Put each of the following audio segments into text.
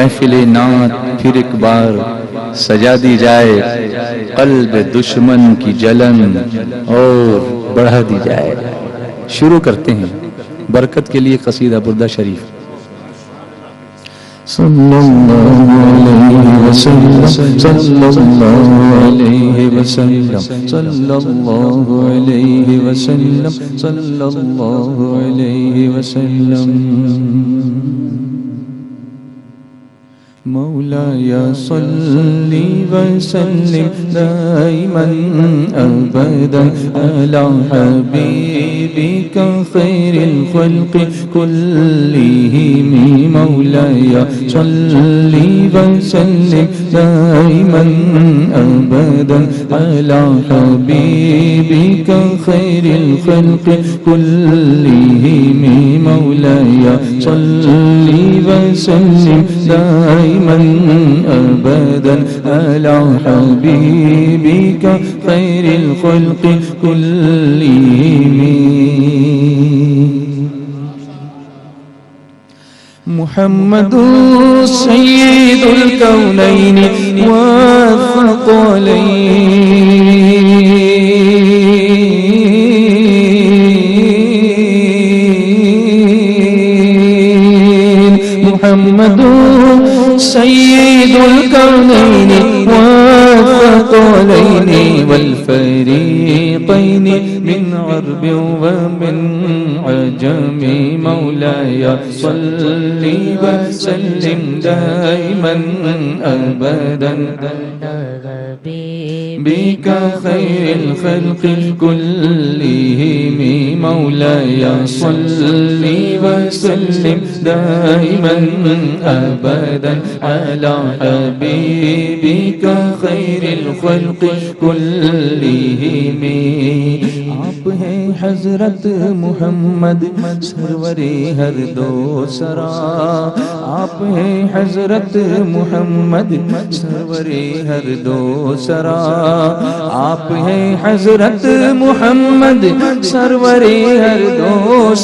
محفل نعت پھر ایک بار سجا دی جائے، قلب دشمن کی جلن اور بڑھا دی جائے۔ شروع کرتے ہیں برکت کے لیے قصیدہ بردہ شریف۔ صلی اللہ علیہ وسلم، صلی اللہ علیہ وسلم، صلی اللہ علیہ وسلم، صلی اللہ علیہ وسلم۔ مولاي صل وسلم دائما أبدا على حبيبك خير الخلق كلهم، مولاي صل وسلم دائما أبدا على حبيبك خير الخلق كلهم، مولاي صل وسلم دائما أبدا على حبيبك خير الخلق كلهم۔ محمد سيد الكونين والثقلين، محمد سيد الكونين والثقلين والفريقين من عرب ومن عجم، مولاي صل وسلم دائما أبدا بك خير الخلق كلهم، مولاي صل وسلم دائما أبدا على حبيبك خير الخلق كلهم۔ آپ ہیں حضرت محمد سرور ہر دو سرا، آپ ہیں حضرت محمد سرور ہر دو سرا، آپ ہیں حضرت محمد سرور ہر دو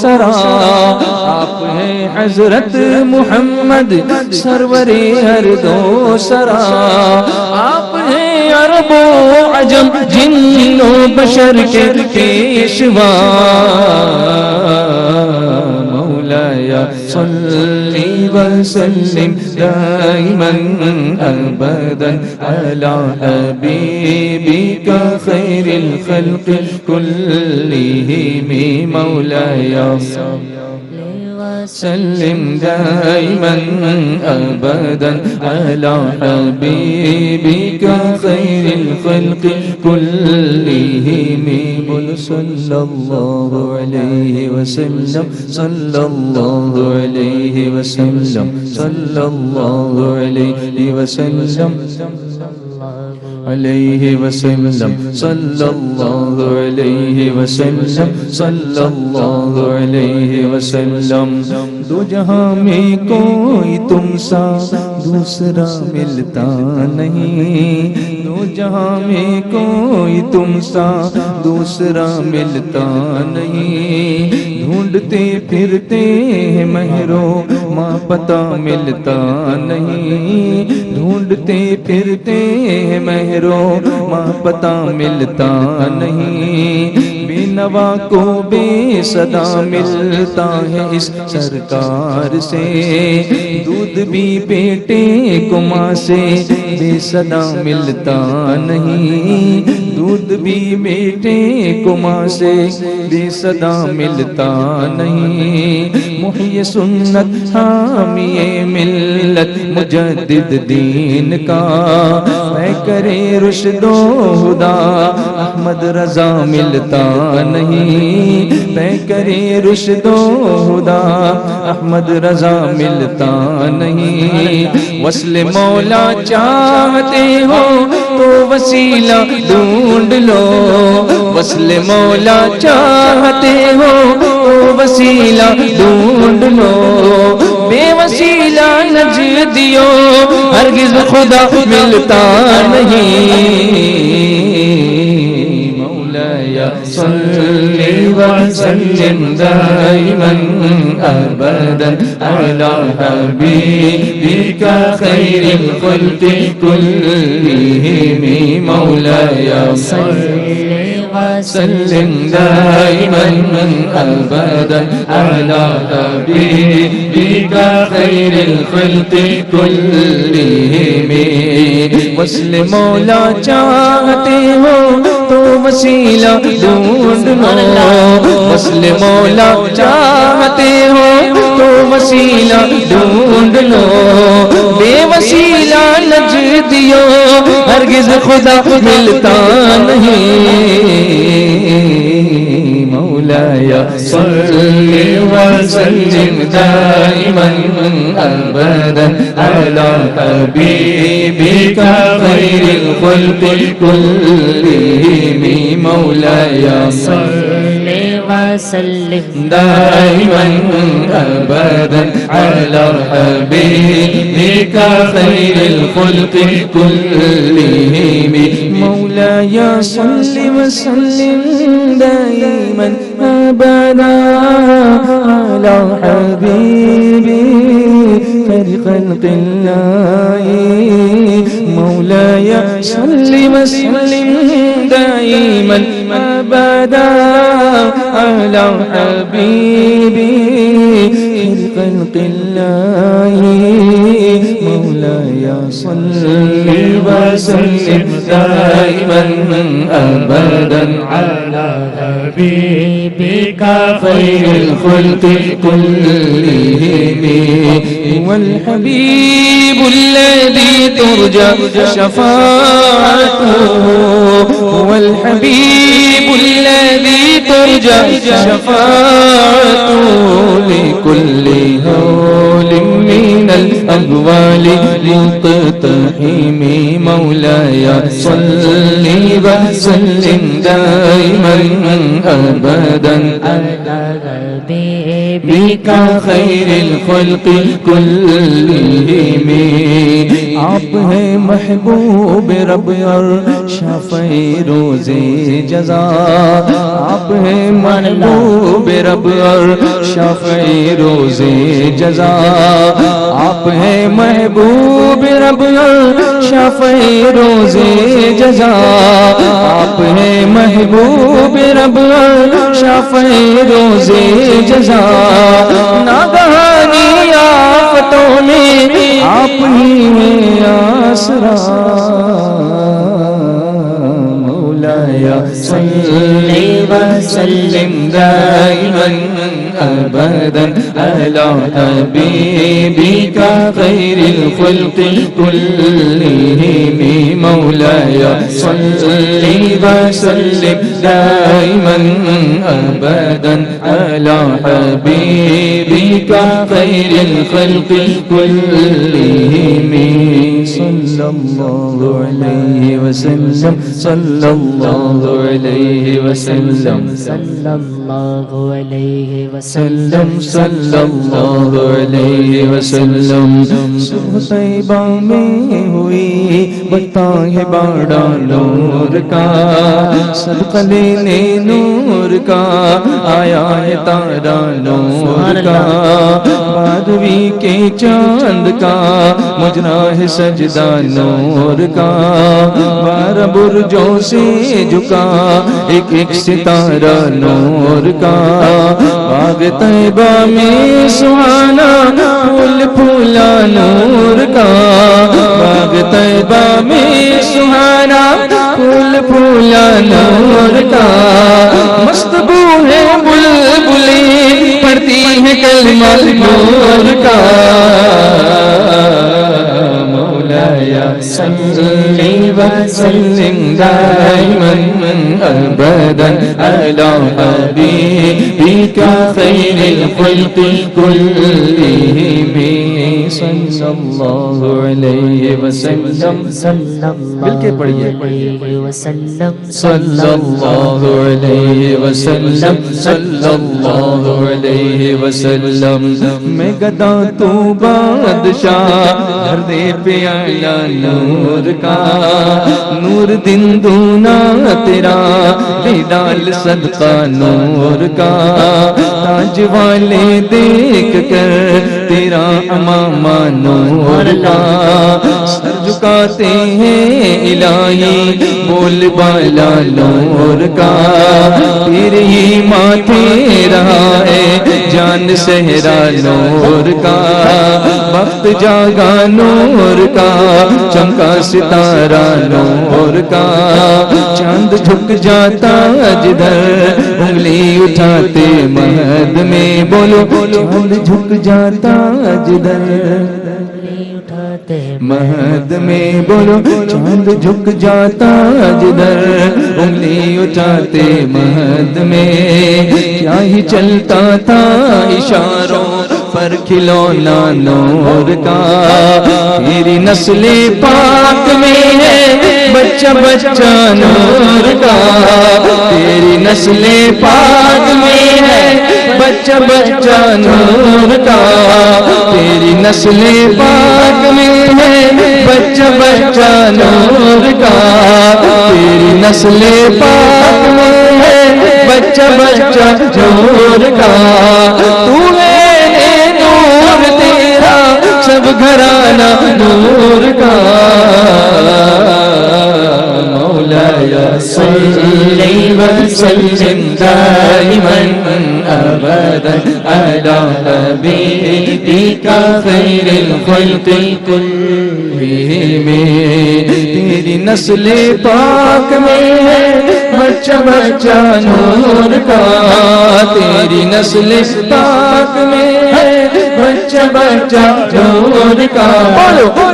سرا، آپ ہیں حضرت محمد سرور ہر دو سرا، آپ ہیں عرب و عجم جن و بشر کے پیشوا، مولاي صل وسلم دائما أبدا على حبيبك خير الخلق كلهم، مولاي وسلم دائما أبدا على حبيبك خير الخلق كلهم، صلى الله عليه وسلم، صلى الله عليه وسلم، صلى الله عليه وسلم عليه وسلم، صلى الله عليه وسلم، صلى الله عليه وسلم۔ دو جہاں میں کوئی تم سا دوسرا ملتا نہیں، دو جہاں میں کوئی تم سا دوسرا ملتا نہیں، ڈھونڈتے پھرتے ہیں مہرو ماں پتہ ملتا نہیں، ڈھونڈتے پھرتے ہیں مہرو ماں پتہ ملتا نہیں، بے نوا کو بے صدا ملتا ہے اس سرکار سے، دودھ بھی بیٹے کو ماں سے بے صدا ملتا نہیں، دودھ بھی بیٹے کو ماں سے بے صدا ملتا نہیں، محیی سنت حامی ملت مجدد دین کا، میں کرے رشد و ہدا احمد رضا ملتا نہیں، میں کرے رشد و ہدا احمد رضا ملتا نہیں، وصل مولا چاہتے ہو تو وسیلہ ڈھونڈ لو، وصل مولا چاہتے ہو تو وسیلہ ڈھونڈ لو، بے وسیلہ نجدیو ہرگز خدا ملتا نہیں، مولاي صل وسلم دائما أبدا على حبيبك خير الخلق كلهم مولاي صل وسلم دائما أبدا على حبيبك خير الخلق كلهم وصل مولا چاہتے ہو تو وسیلہ ڈھونڈ لو وصل مولا چاہتے ہو تو وسیلہ ڈھونڈ لو بے وسیلہ نجدیو ہرگز خدا ملتا نہیں مولاي صل وسلم دائما أبدا على حبيبك خير الخلق كلهم مولاي صل وسلم دائما أبدا على حبيبك خير الخلق كلهم مولاي صل وسلم دائما أبدا على حبيبي خير خلق الله مولاي صل وسلم دائما أبدا على حبيبي خير خلق الله مولاي صل وسلم دائما أبدا على حبيبك خير الخلق كلهم والحبيب الذي ترجى شفاعته والحبيب الذي ترجى شفاعته لكل هول من الأهوال مقتحم مولاي صل وسلم دائما أبدا على حبيبك خير الخلق كلهم آپ ہیں محبوب رب اور شفیع روز جزا آپ ہیں محبوب رب اور شفیع روز جزا آپ ہیں محبوب رب اور شفیع روز جزا آپ ہیں محبوب رب اور شفیع روز جزا ناگہانی آفتوں میں آپ ہی ہیں آسرا مولاي صل وسلم دائما أبدا على حبيبك خير الخلق كلهم مولاي صل وسلم دائما أبدا على حبيبك خير الخلق كلهم صلى الله عليه وسلم صلى الله عليه وسلم صلى الله عليه وسلم صلى الله عليه وسلم طیبہ میں ہوئی بتا ہے باڑا نور کا صدقہ لینے نور کا آیا ہے تارا نور کا بادوی کے چاند کا مجرا ہے سجدہ نور کا بارہ برجوں سے جھکا ایک ایک ستارہ نور کا باغ طیبہ میں سہانا پھول پھولا نور کا باغ طیبہ میں سہانا پھول پھولا نور کا مست بو ہے بلبلیں پڑھتی ہے کلمہ نور کا مولاي صل وسلم دائما أبدا على حبيبك خير الخلق كلهم صلی اللہ علیہ وسلم مل کے پڑھیے صلی اللہ علیہ وسلم صلی اللہ علیہ وسلم میں گدا تو بادشاہ گھر دے پیالہ نور کا نور دن دونا تیرا بیدال صدقہ نور کا تاج والے دیکھ کر تیرا امامہ نور کا سر جھکاتے ہیں الہی بول بالا نور کا تیرے ہی ماتھے رہا ہے جان صحرا نور کا وقت جاگا نور کا چمکا ستارہ نور کا چاند جھک جاتا جدھر انگلی اٹھاتے مہد میں بولو چاند جھک جاتا جدھر مہد میں بولو چاند جھک جاتا جدھر انگلی اٹھاتے مہد میں کیا ہی چلتا تھا اشاروں پر کھلونا نور کا تیری نسل پاک میں ہے بچہ بچہ نور کا تیری نسل پاک میں ہے بچہ بچہ نور کا تیری نسل پاک میں ہے بچہ بچہ نور کا تیری نسل پاک میں ہے بچہ بچہ نور کا تو ہے نور تیرا سب گھرانہ نور کا مولایا صلی وسلم دائما ابدا علی حبیبک خیر الخلق کلہم تیری نسل پاک میں ہے بچہ بچہ نور کا تیری نسل پاک میں ہے بچہ بچہ نور کا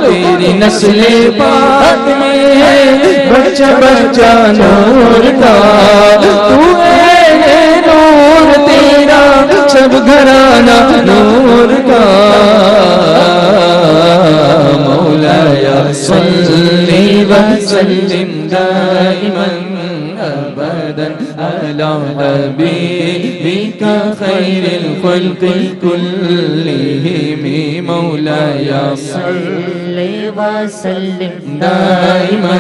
تیری نسل پاک میں ہے بچہ بچہ نور کا تو ہے نور تیرا سب گھرانہ نور کا مولایا صلی وسلم دائما ابدا علی حبیبک خیر الخلق کلہم مولایا صلی وسلم دائما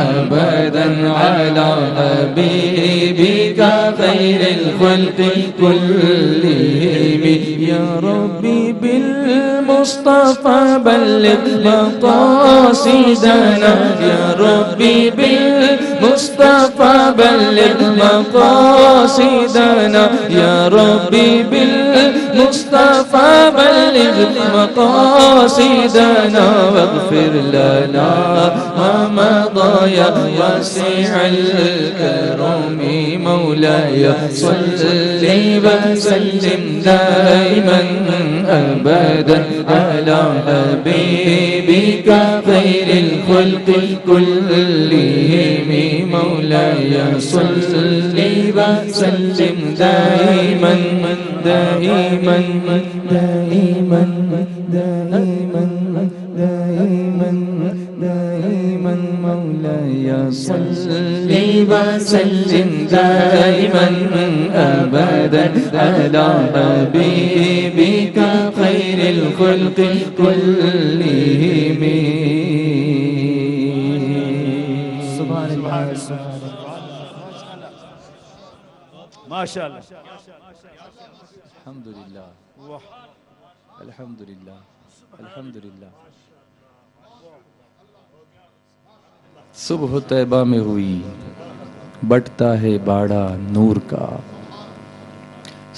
ابدا علی حبیبک خیر الخلق کلہم یا ربی بالمصطفى بلغ مقاصدنا یا ربی بالمصطفى بلغ مقاصدنا یا ربی بالمصطفى بلغ مقاصدنا واغفر لنا ما مضى يا واسع الكرم مولاي صل وسلم دائما ابدا على حبيبك خير الخلق كلهم مولاي صل وسلم دائما دائما دائما دائما دائما دائما مولاي صل وسلم دائما ابدا على حبيبك خير الخلق كلهم سبحان الله ما شاء الله الحمد لله الحمد لله الحمد لله صبح طیبہ میں ہوئی بٹتا ہے باڑا نور کا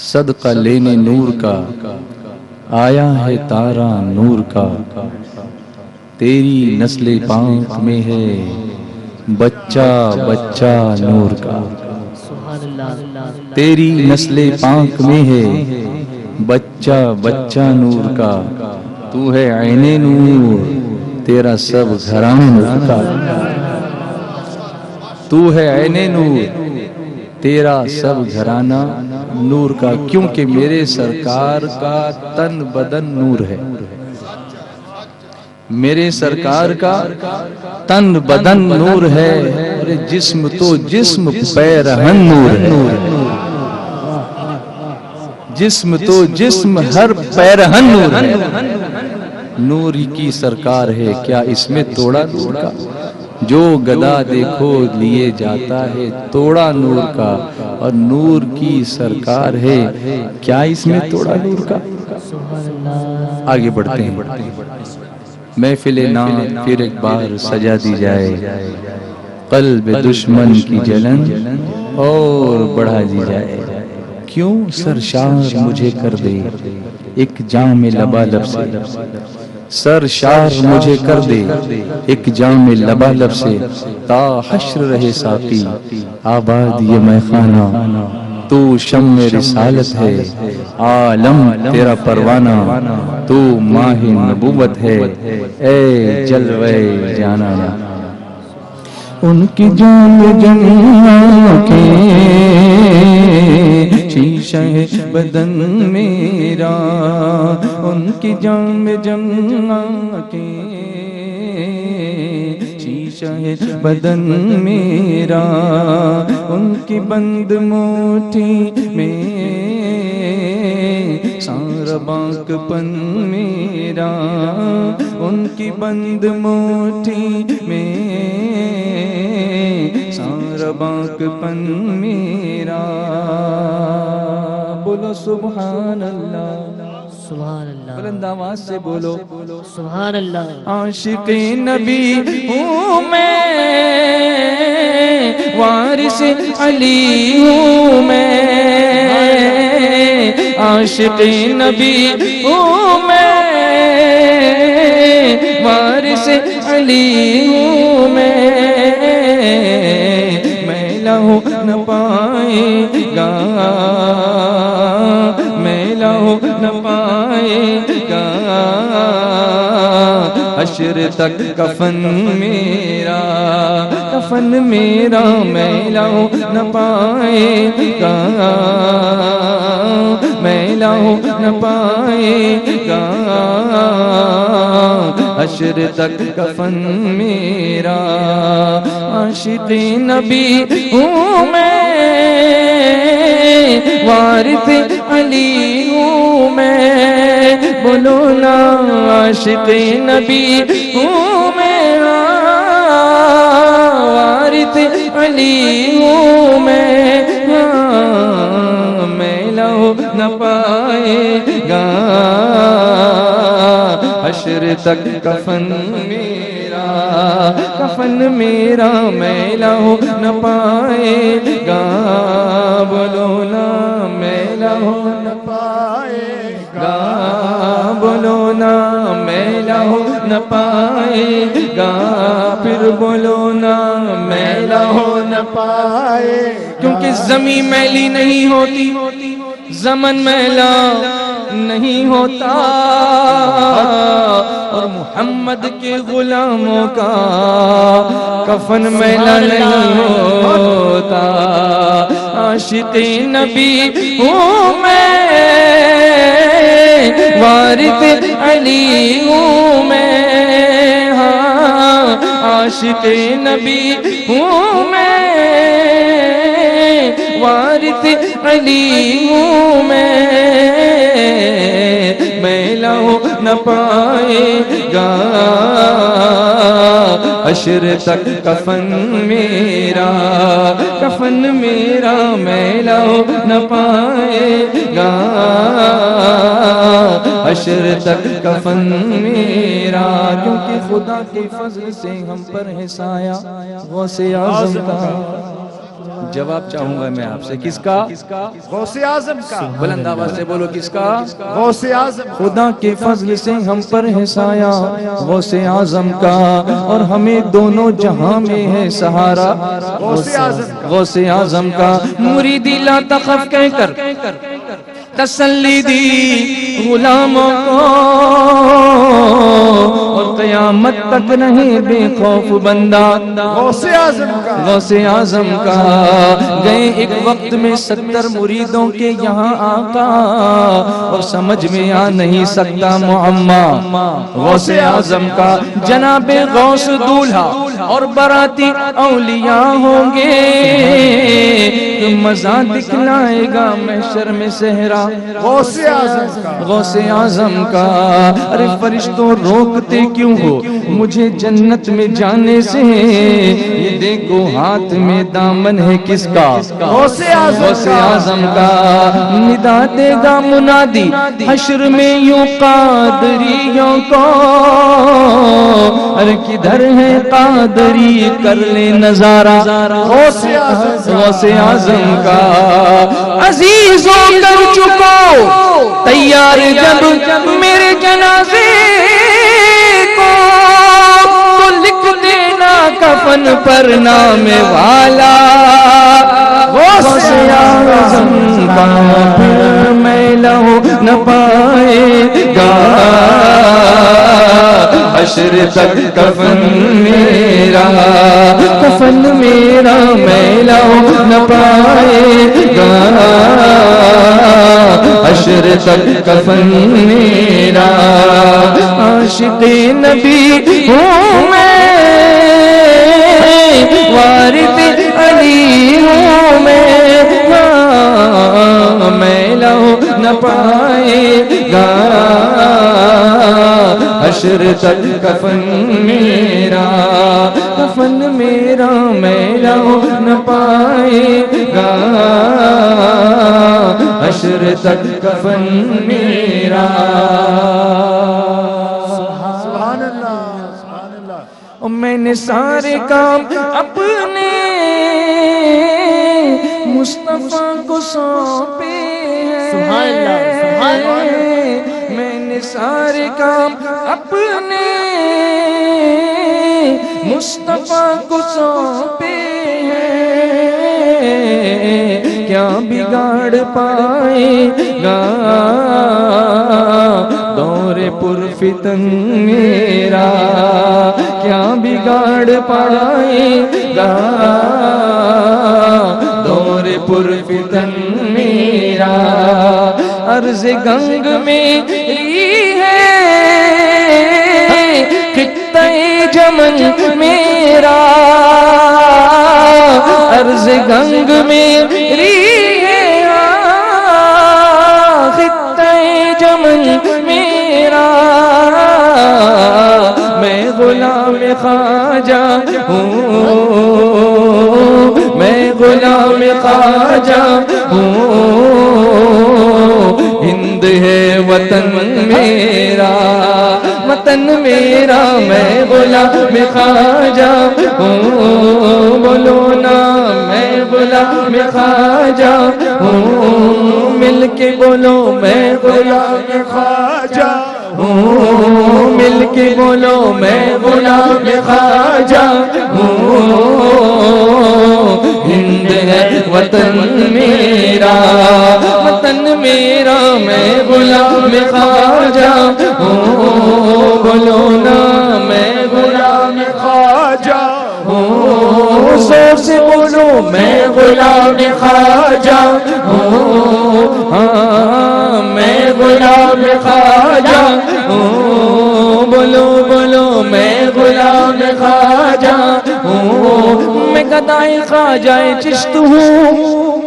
صدقہ لینے نور کا آیا ہے تارا نور کا تیری نسل پاک میں ہے بچہ بچہ نور کا تیری نسل پاک میں ہے بچہ بچہ نور کا تو ہے عین نور تیرا سب گھرانہ نور کا تو ہے عین نور تیرا سب گھرانہ نور کا کیونکہ میرے سرکار کا تن بدن نور ہے میرے سرکار کا تن بدن نور ہے، ارے جسم تو جسم پیرہن نور ہے، جسم تو جسم ہر پیرہن نور ہے، نور ہی کی سرکار ہے، کیا اس میں توڑا نور کا؟ جو گدا دیکھو لیے جاتا ہے توڑا نور کا، اور نور کی سرکار ہے، کیا اس میں توڑا نور کا؟ آگے بڑھتے ہیں، محفل نام پھر ایک بار سجا دی جائے، قلب دشمن کی جلن اور بڑھا دی جائے، کیوں سرشار مجھے کر دے ایک جام لبالب سے، سرشار مجھے کر دے ایک جام لبالب سے، تا حشر رہے ساقی آباد یہ میخانہ، تو شمع رسالت ہے عالم تیرا پروانہ، تو ماہ نبوت ہے اے جلوے جانانا۔ ان کی جام جمع کے شیشہ بدن میرا، ان کی جام جمع کے شیشہ بدن میرا، ان کی بند موٹھی میں سارا باک پن میرا، ان کی بند موٹھی میں سارا باک پن میرا، بولو سبحان اللہ، سبحان اللہ، بلند آواز سے بولو سبحان اللہ۔ عاشق نبی ہوں میں، وارث علی ہوں میں، عاشق نبی ہوں میں، وارث علی ہوں میں، میں لہو نہ پائے گا، میں لہو نہ پائے گا، حشر تک کفن میرا، کفن میرا میں لہو نہ پائے گا، میں لہو نہ پائے گا، حشر تک کفن میرا، عاشق نبی ہوں میں، وارث علی ہوں میں، بولو نا عاشق نبی ہوں میں، وارث علی ہوں میں، میں لہو نہ پائے گا، حشر تک کفن میرا، کفن میرا میں لہو نہ پائے گا، بولو نا میں لہو نہ پائے گا، بولو نا میں لہو نہ پائے گا، پھر بولو نا میں لہو نہ پائے گا، کیونکہ زمین میلی نہیں ہوتی، زمن میلا نہیں ہوتا، اور محمد کے غلاموں کا کفن میلا نہیں ہوتا، عاشق نبی ہوں میں، وارث علی ہوں میں، ہاں عاشق نبی ہوں میں، وارث علی ہوں میں لہو نہ پائے گا، حشر تک کفن میرا، کفن میرا میں لہو نہ پائے گا، حشر تک کفن میرا، کیونکہ خدا کے فضل سے ہم پر ہے سایہ غوث اعظم کا۔ جواب چاہوں گا میں آپ سے، کس کا؟ غوث اعظم کا، بلند آواز سے بولو کس کا؟ غوث اعظم، خدا کے فضل سے ہم پر ہے سایہ غوث اعظم کا، اور ہمیں دونوں جہاں میں ہے سہارا غوث اعظم کا، غوث اعظم کا، مریدی لا تخف کہہ کر تسلی دی، غلاموں کو اور قیامت تک نہیں بے خوف بندہ غوث اعظم کا غوث اعظم کا گئے ایک وقت میں 70 مریدوں کے یہاں آقا اور سمجھ میں آ نہیں سکتا معمہ غوث اعظم کا جناب غوث دولہا اور براتی اولیاء ہوں گے مزہ دکھلائے گا محشر میں صحرا غوث اعظم کا غوث اعظم کا ارے فرشتوں روکتے کیوں ہو مجھے جنت میں جانے سے یہ دیکھو ہاتھ میں دامن ہے کس کا غوث غوث اعظم کا ندا دے گا منادی حشر میں یوں قادریوں کو ارے کدھر ہے قادری کر لے نظارہ غوث اعظم غوث اعظم کا عزیزوں کر چکو تیار جب میرے جنازے کو تو لکھ دینا کفن پر نام والا غوث اعظم کا پھر میں لہو نہ پائے گا حشر تک کفن میرا میلا نہ پائے گا حشر تک کفن میرا عاشق نبی ہوں میں وارث علی ہوں میں لو نہ پائے گا حشر تک کفن میرا میں لو نہ پائے گا حشر تک کفن میرا سبحان اللہ سبحان اللہ میں نے سارے کام اپنے مصطفیٰ کو سونپے ہیں سبحان اللہ سبحان اللہ میں نے سارے کام اپنے مصطفیٰ کو سونپے ہیں کیا بگاڑ پائے گا دور پرفتن میرا کیا بگاڑ پائے گا دور پرفتن میرا عرض گنگ میری ہے خطہ جمن میرا عرض گنگ میری ہے خطہ جمن میرا میں غلام خواجہ ہوں میں غلام خواجہ ہوں ہند ہے وطن میرا میں غلام خواجہ ہوں بولو نا میں غلام خواجہ ہوں مل کے بولو میں غلام خواجہ ہوں مل کے بولو میں غلام خواجہ ہوں ہند ہے وطن میرا میں غلام خواجہ ہوں بولو نا میں غلام خواجہ ہوں زور سے بولو میں غلام خواجہ ہوں ہاں میں غلام خواجہ ہوں بولو بولو میں غلام خواجہ ہوں میں گدائی خواجہ چشت ہوں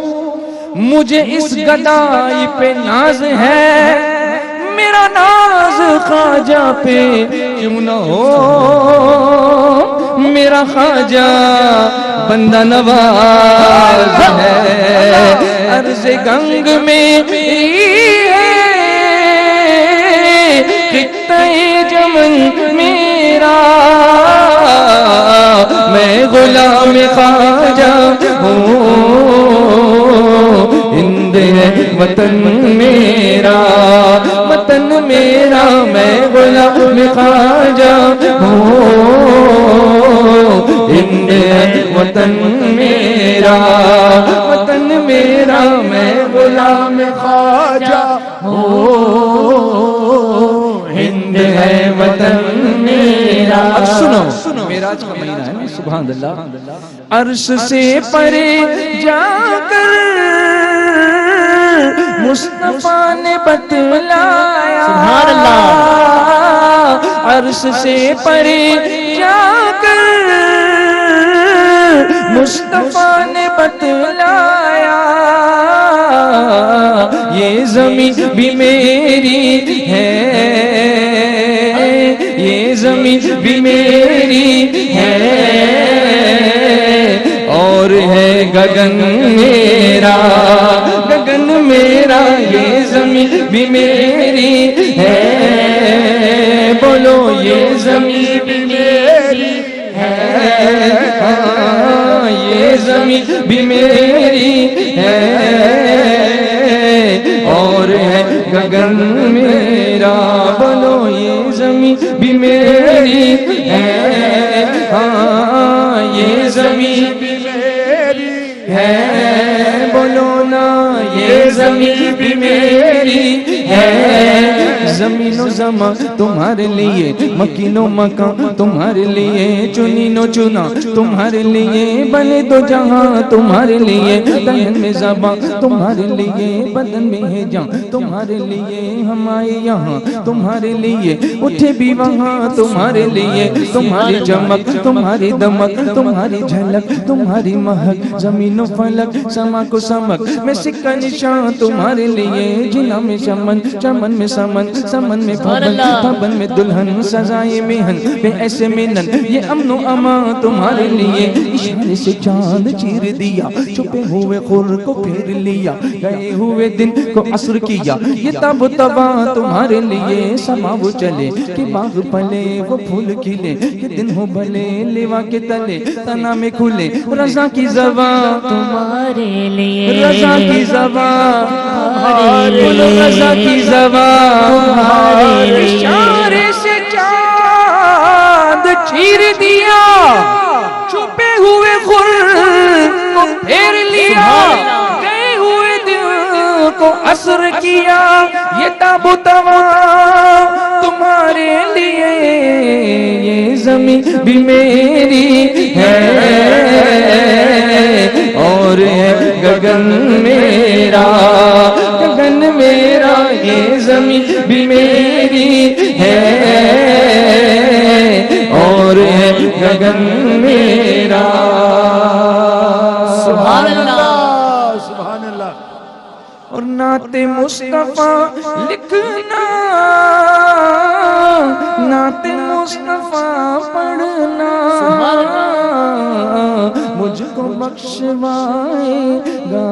مجھے اس گدائی پہ ناز ہے میرا ناز خواجہ پہ کیوں نہ ہو میرا خواجہ بندہ نواز ہے عرض گنگ میں خطہ جمن میرا میں غلام خواجہ ہوں ہند ہے وطن میرا میں غلام خواجہ ہوں ہند ہے وطن میرا میں غلام خواجہ ہوں سنو معراج کا مہینہ ہے نا، سبحان اللہ. عرش سے پرے جا کر مصطفیٰ نے بتلایا، سبحان اللہ. عرش سے پرے جا کر مصطفیٰ نے بتلایا، یہ زمین بھی میری ہے، یہ زمین بھی میری ہے، اور ہے گگن میرا، گگن میرا، یہ زمین بھی میری ہے. بولو یہ زمین بھی میری ہے، یہ زمین بھی میری ہے، اور ہے گگن میرا. بولو یہ زمین بھی میری ہے، ہاں یہ زمین بھی میری ہے. بولو نا یہ زمین بھی میری ہے. زمین و زمان تمہارے لیے، مکین و مکان تمہارے لیے، چنین و چنا تمہارے لیے، بنے دو جہاں تمہارے لیے، تن میں زباں تمہارے لیے، بدن میں ہے جان تمہارے لیے، ہم آئے یہاں تمہارے لیے، اٹھے بھی وہاں تمہارے لیے. تمہاری چمک، تمہاری دمک، تمہاری جھلک، تمہاری مہک، زمین و فلک، سما کو سمک میں سکہ نشان تمہارے لیے. جنا میں چمن، چمن میں سمن، سمن میں پابن، پابن میں دلہن، سزائے مہن بے ایسے منن، یہ امن و امان تمہارے لیے. اشارے سے چاند چیر دیا، چھپے ہوئے خور کو پھیر لیا، گئے ہوئے دن کو عصر کیا، یہ تاب و تبا تمہارے لیے. سما وہ چلے کہ باغ پلے، وہ پھول کھلے کہ دن ہو بھلے، لیوا کے تلے تنا میں کھلے، رضا کی زبان تمہارے لیے، رضا کی زبان تمہارے بولو، رضا کی زبان. تمہارے لیے. اشارے سے چاند چیر دیا، چھپے ہوئے خور کو پھیر لیا، گئے ہوئے دل کو عصر کیا، یہ تاب و توا تمہارے لیے. یہ زمین بھی میری ہے، اور ہے گگن میرا، گگن میرا، یہ زمین بھی میری ہے، اور ہے گگن میرا. سبحان اللہ. سبحان اللہ. اور نعت مصطفیٰ لکھنا، نعت مصطفیٰ پڑھنا، مجھ کو بخشوائے گا،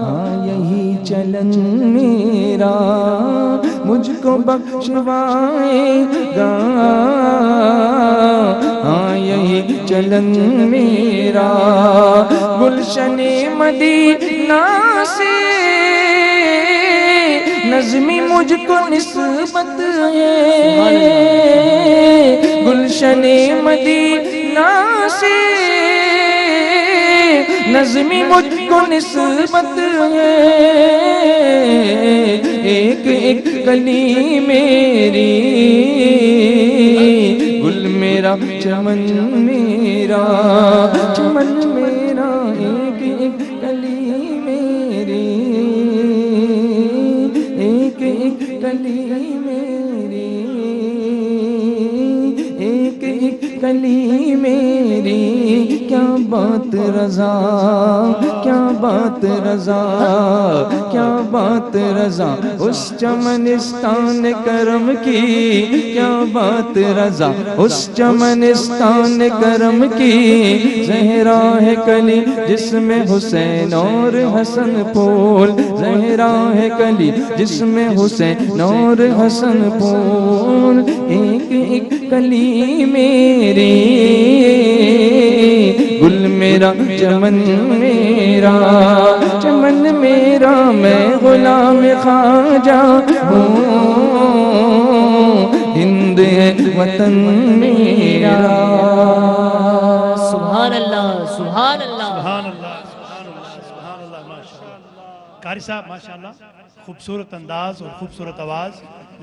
ہاں یہی چلن میرا، مجھ کو بخشوائے گا، ہاں یہی چلن میرا. گلشن مدینہ سے نظمی مجھ کو نسبت ہے، گلشن مدینہ سے نظمی مجھ کو نسبت ہے. ایک ایک کلی میری، گل میرا، چمن میرا، چمن میرا، ایک ایک کلی میری، ایک ایک کلی میری، ایک ایک کلی میری. کیا بات رضا، کیا بات رضا، کیا بات رضا اس چمنستان کرم کی، کیا بات رضا اس چمنستان کرم کی. زہرا ہے کلی جس میں حسین اور حسن پھول، زہرا ہے کلی جس میں حسین اور حسن پھول. ایک ایک کلی میری، گل میرا، چمن میرا، چمن میرا، میں غلام خواجہ ہوں، ہند ہے وطن میرا. سبحان اللہ. سبحان اللہ. سبحان اللہ. سبحان اللہ. سبحان اللہ. ماشاءاللہ. قاری صاحب ماشاءاللہ. خوبصورت انداز اور خوبصورت آواز،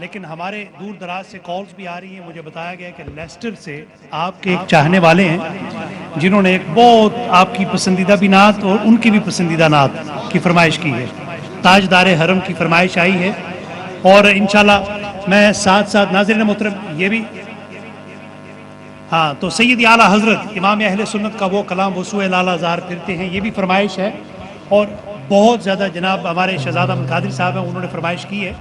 لیکن ہمارے دور دراز سے کالز بھی آ رہی ہیں. مجھے بتایا گیا کہ لیسٹر سے آپ کے ایک چاہنے والے ہیں جنہوں نے ایک بہت آپ کی پسندیدہ بھی نعت اور ان کی بھی پسندیدہ نعت کی فرمائش کی ہے. تاجدار حرم کی فرمائش آئی ہے، اور انشاءاللہ میں ساتھ ساتھ ناظرین محترم یہ بھی ہاں تو سید اعلیٰ حضرت امام اہل سنت کا وہ کلام وسوء لالہ زار پھرتے ہیں، یہ بھی فرمائش ہے. اور بہت زیادہ جناب ہمارے شہزادہ عبد القادر صاحب ہیں، انہوں نے فرمائش کی ہے،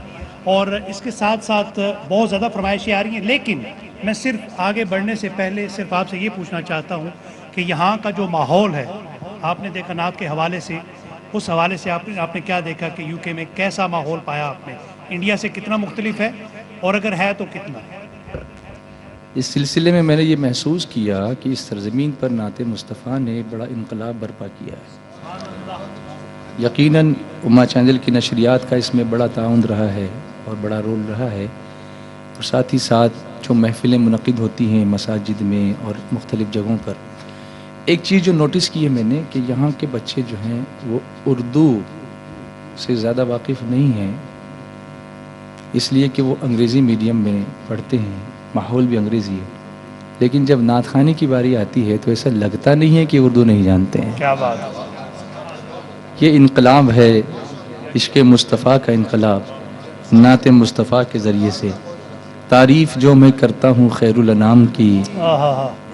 اور اس کے ساتھ ساتھ بہت زیادہ فرمائشیں آ رہی ہیں. لیکن میں صرف آگے بڑھنے سے پہلے صرف آپ سے یہ پوچھنا چاہتا ہوں کہ یہاں کا جو ماحول ہے، آپ نے دیکھا نعت کے حوالے سے، اس حوالے سے آپ نے کیا دیکھا کہ یو کے میں کیسا ماحول پایا آپ نے؟ انڈیا سے کتنا مختلف ہے، اور اگر ہے تو کتنا؟ اس سلسلے میں میں نے یہ محسوس کیا کہ اس سرزمین پر نعت مصطفیٰ نے بڑا انقلاب برپا کیا ہے. یقیناً امہ چینل کی نشریات کا اس میں بڑا تعاون رہا ہے اور بڑا رول رہا ہے، اور ساتھ ہی ساتھ جو محفلیں منعقد ہوتی ہیں مساجد میں اور مختلف جگہوں پر، ایک چیز جو نوٹس کی ہے میں نے کہ یہاں کے بچے جو ہیں وہ اردو سے زیادہ واقف نہیں ہیں، اس لیے کہ وہ انگریزی میڈیم میں پڑھتے ہیں، ماحول بھی انگریزی ہے. لیکن جب نعت خوانی کی باری آتی ہے تو ایسا لگتا نہیں ہے کہ اردو نہیں جانتے ہیں. کیا بات ہے! یہ انقلاب ہے، عشق مصطفیٰ کا انقلاب. نعت مصطفیٰ کے ذریعے سے تعریف جو میں کرتا ہوں خیر الانام کی،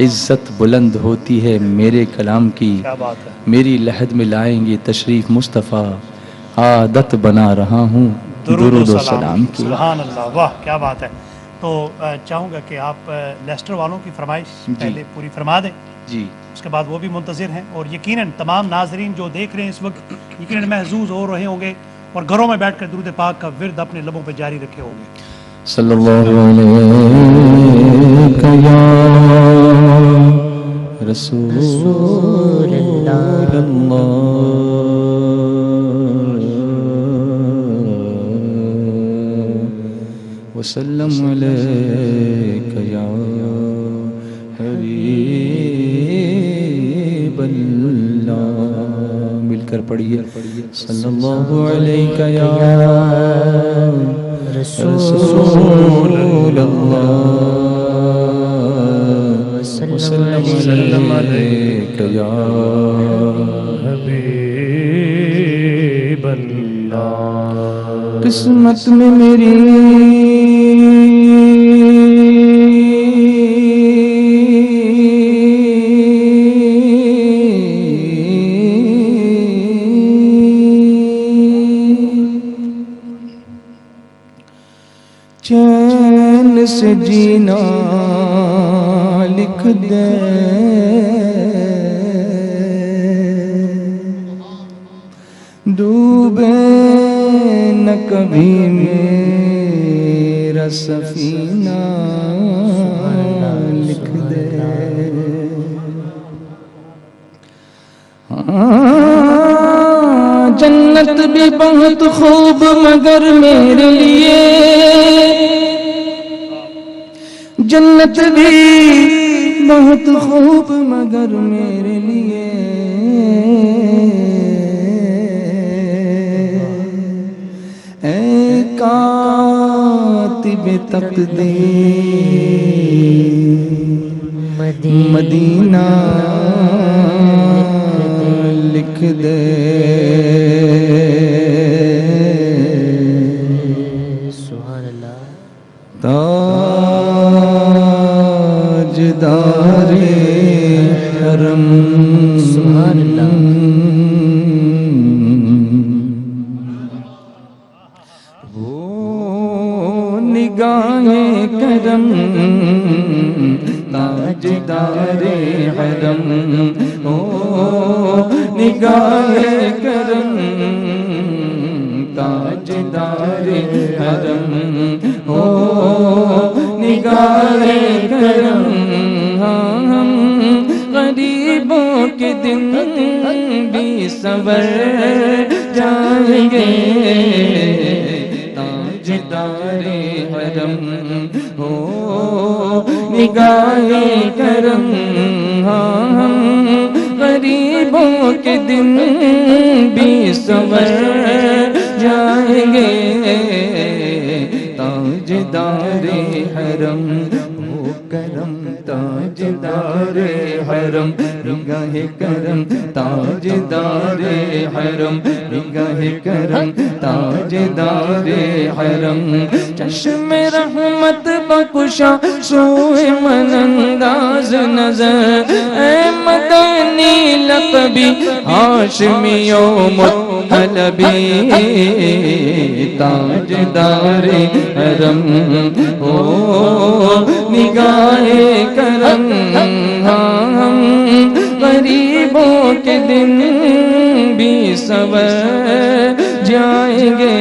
عزت بلند ہوتی ہے میرے کلام کی. کیا بات ہے! میری لحد میں لائیں گے تشریف مصطفیٰ، عادت بنا رہا ہوں درود و سلام کی. سبحان اللہ، واہ کیا بات ہے! تو چاہوں گا کہ آپ لیسٹر والوں کی فرمائش پہلے پوری فرما دیں، جی اس کے بعد وہ بھی منتظر ہیں، اور یقیناً تمام ناظرین جو دیکھ رہے ہیں اس وقت یقیناً محظوظ ہو رہے ہوں گے اور گھروں میں بیٹھ کر درود پاک کا ورد اپنے لبوں پہ جاری رکھے ہوں گے. صلی اللہ علیہ یا رسول اللہ وسلم علیک یا حبیب اللہ. مل کر پڑھیے صلی اللہ علیہ یا رسول اللہ وسلم علیک یا حبیب اللہ. قسمت میں میری چین سے جینا لکھ دے، ڈوبے نہ کبھی میرا سفینہ لکھ دے. جنت بھی بہت خوب مگر میرے لیے، جنت بھی بہت خوب مگر میرے لیے، اے کاتب تقدیر مدینہ لکھ دے. سبحان اللہ. تاجدار حرم سبحان اللہ. وہ نگاہیں کرم تاجدار حرم، او نگاہیں کرم تاجدار حرم، او نگاہیں کرم. ہم غریبوں کے دن بھی سنور جائیں گے، تاجدار حرم ہو نگاہیں کرم. ہم غریبوں کے دن بھی سنور جائیں گے تاجدار حرم ہو کرم تاجدار حرم نگاہ کرم تاجدار حرم نگاہ کرم تاجدار حرم چشم رحمت بخشا سوئے من انداز نظر اے مدنی لقبی ہاشمی و مطلبی تاجدار حرم ہو نگاہ کرم ہم غریبوں کے دن بھی سور جائیں گے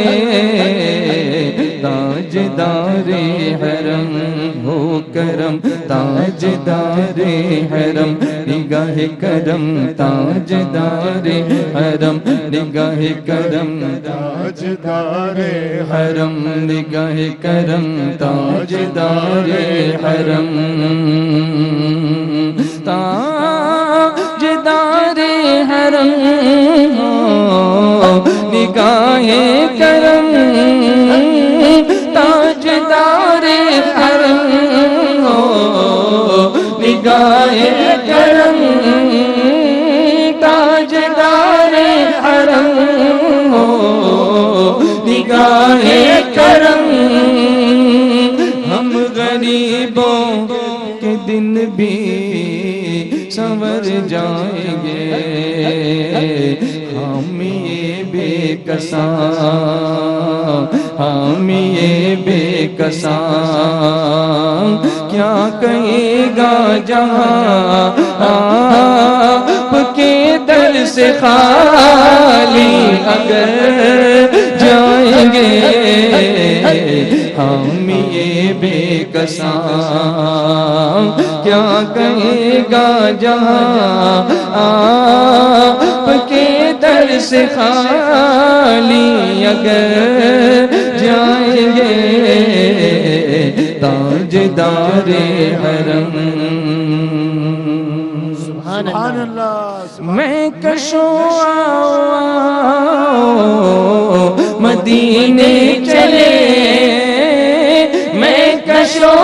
تاجدار حرم ہو کرم تاجدار حرم نگاہ کرم تاجدار حرم نگاہ کرم تاجدار حرم نگاہ کرم تاجدار حرم تاجدار حرم نگاہ کرم تاجدار حرم نگاہ کرم تاجدار حرم نگاہ کرم ہم غریبوں کے دن بھی سنور جائیں گے ہم یہ بے کساں ہم یہ بے کساں کیا کہے گا جہاں آپ کے در سے خالی اگر جائیں گے ہم یہ بے کساں کیا کہے گا جہاں آپ کے در سے خالی اگر جائیں گے تاجدار حرم سبحان سبحان اللہ اللہ میں کشوں مدینے چلے میں کشوں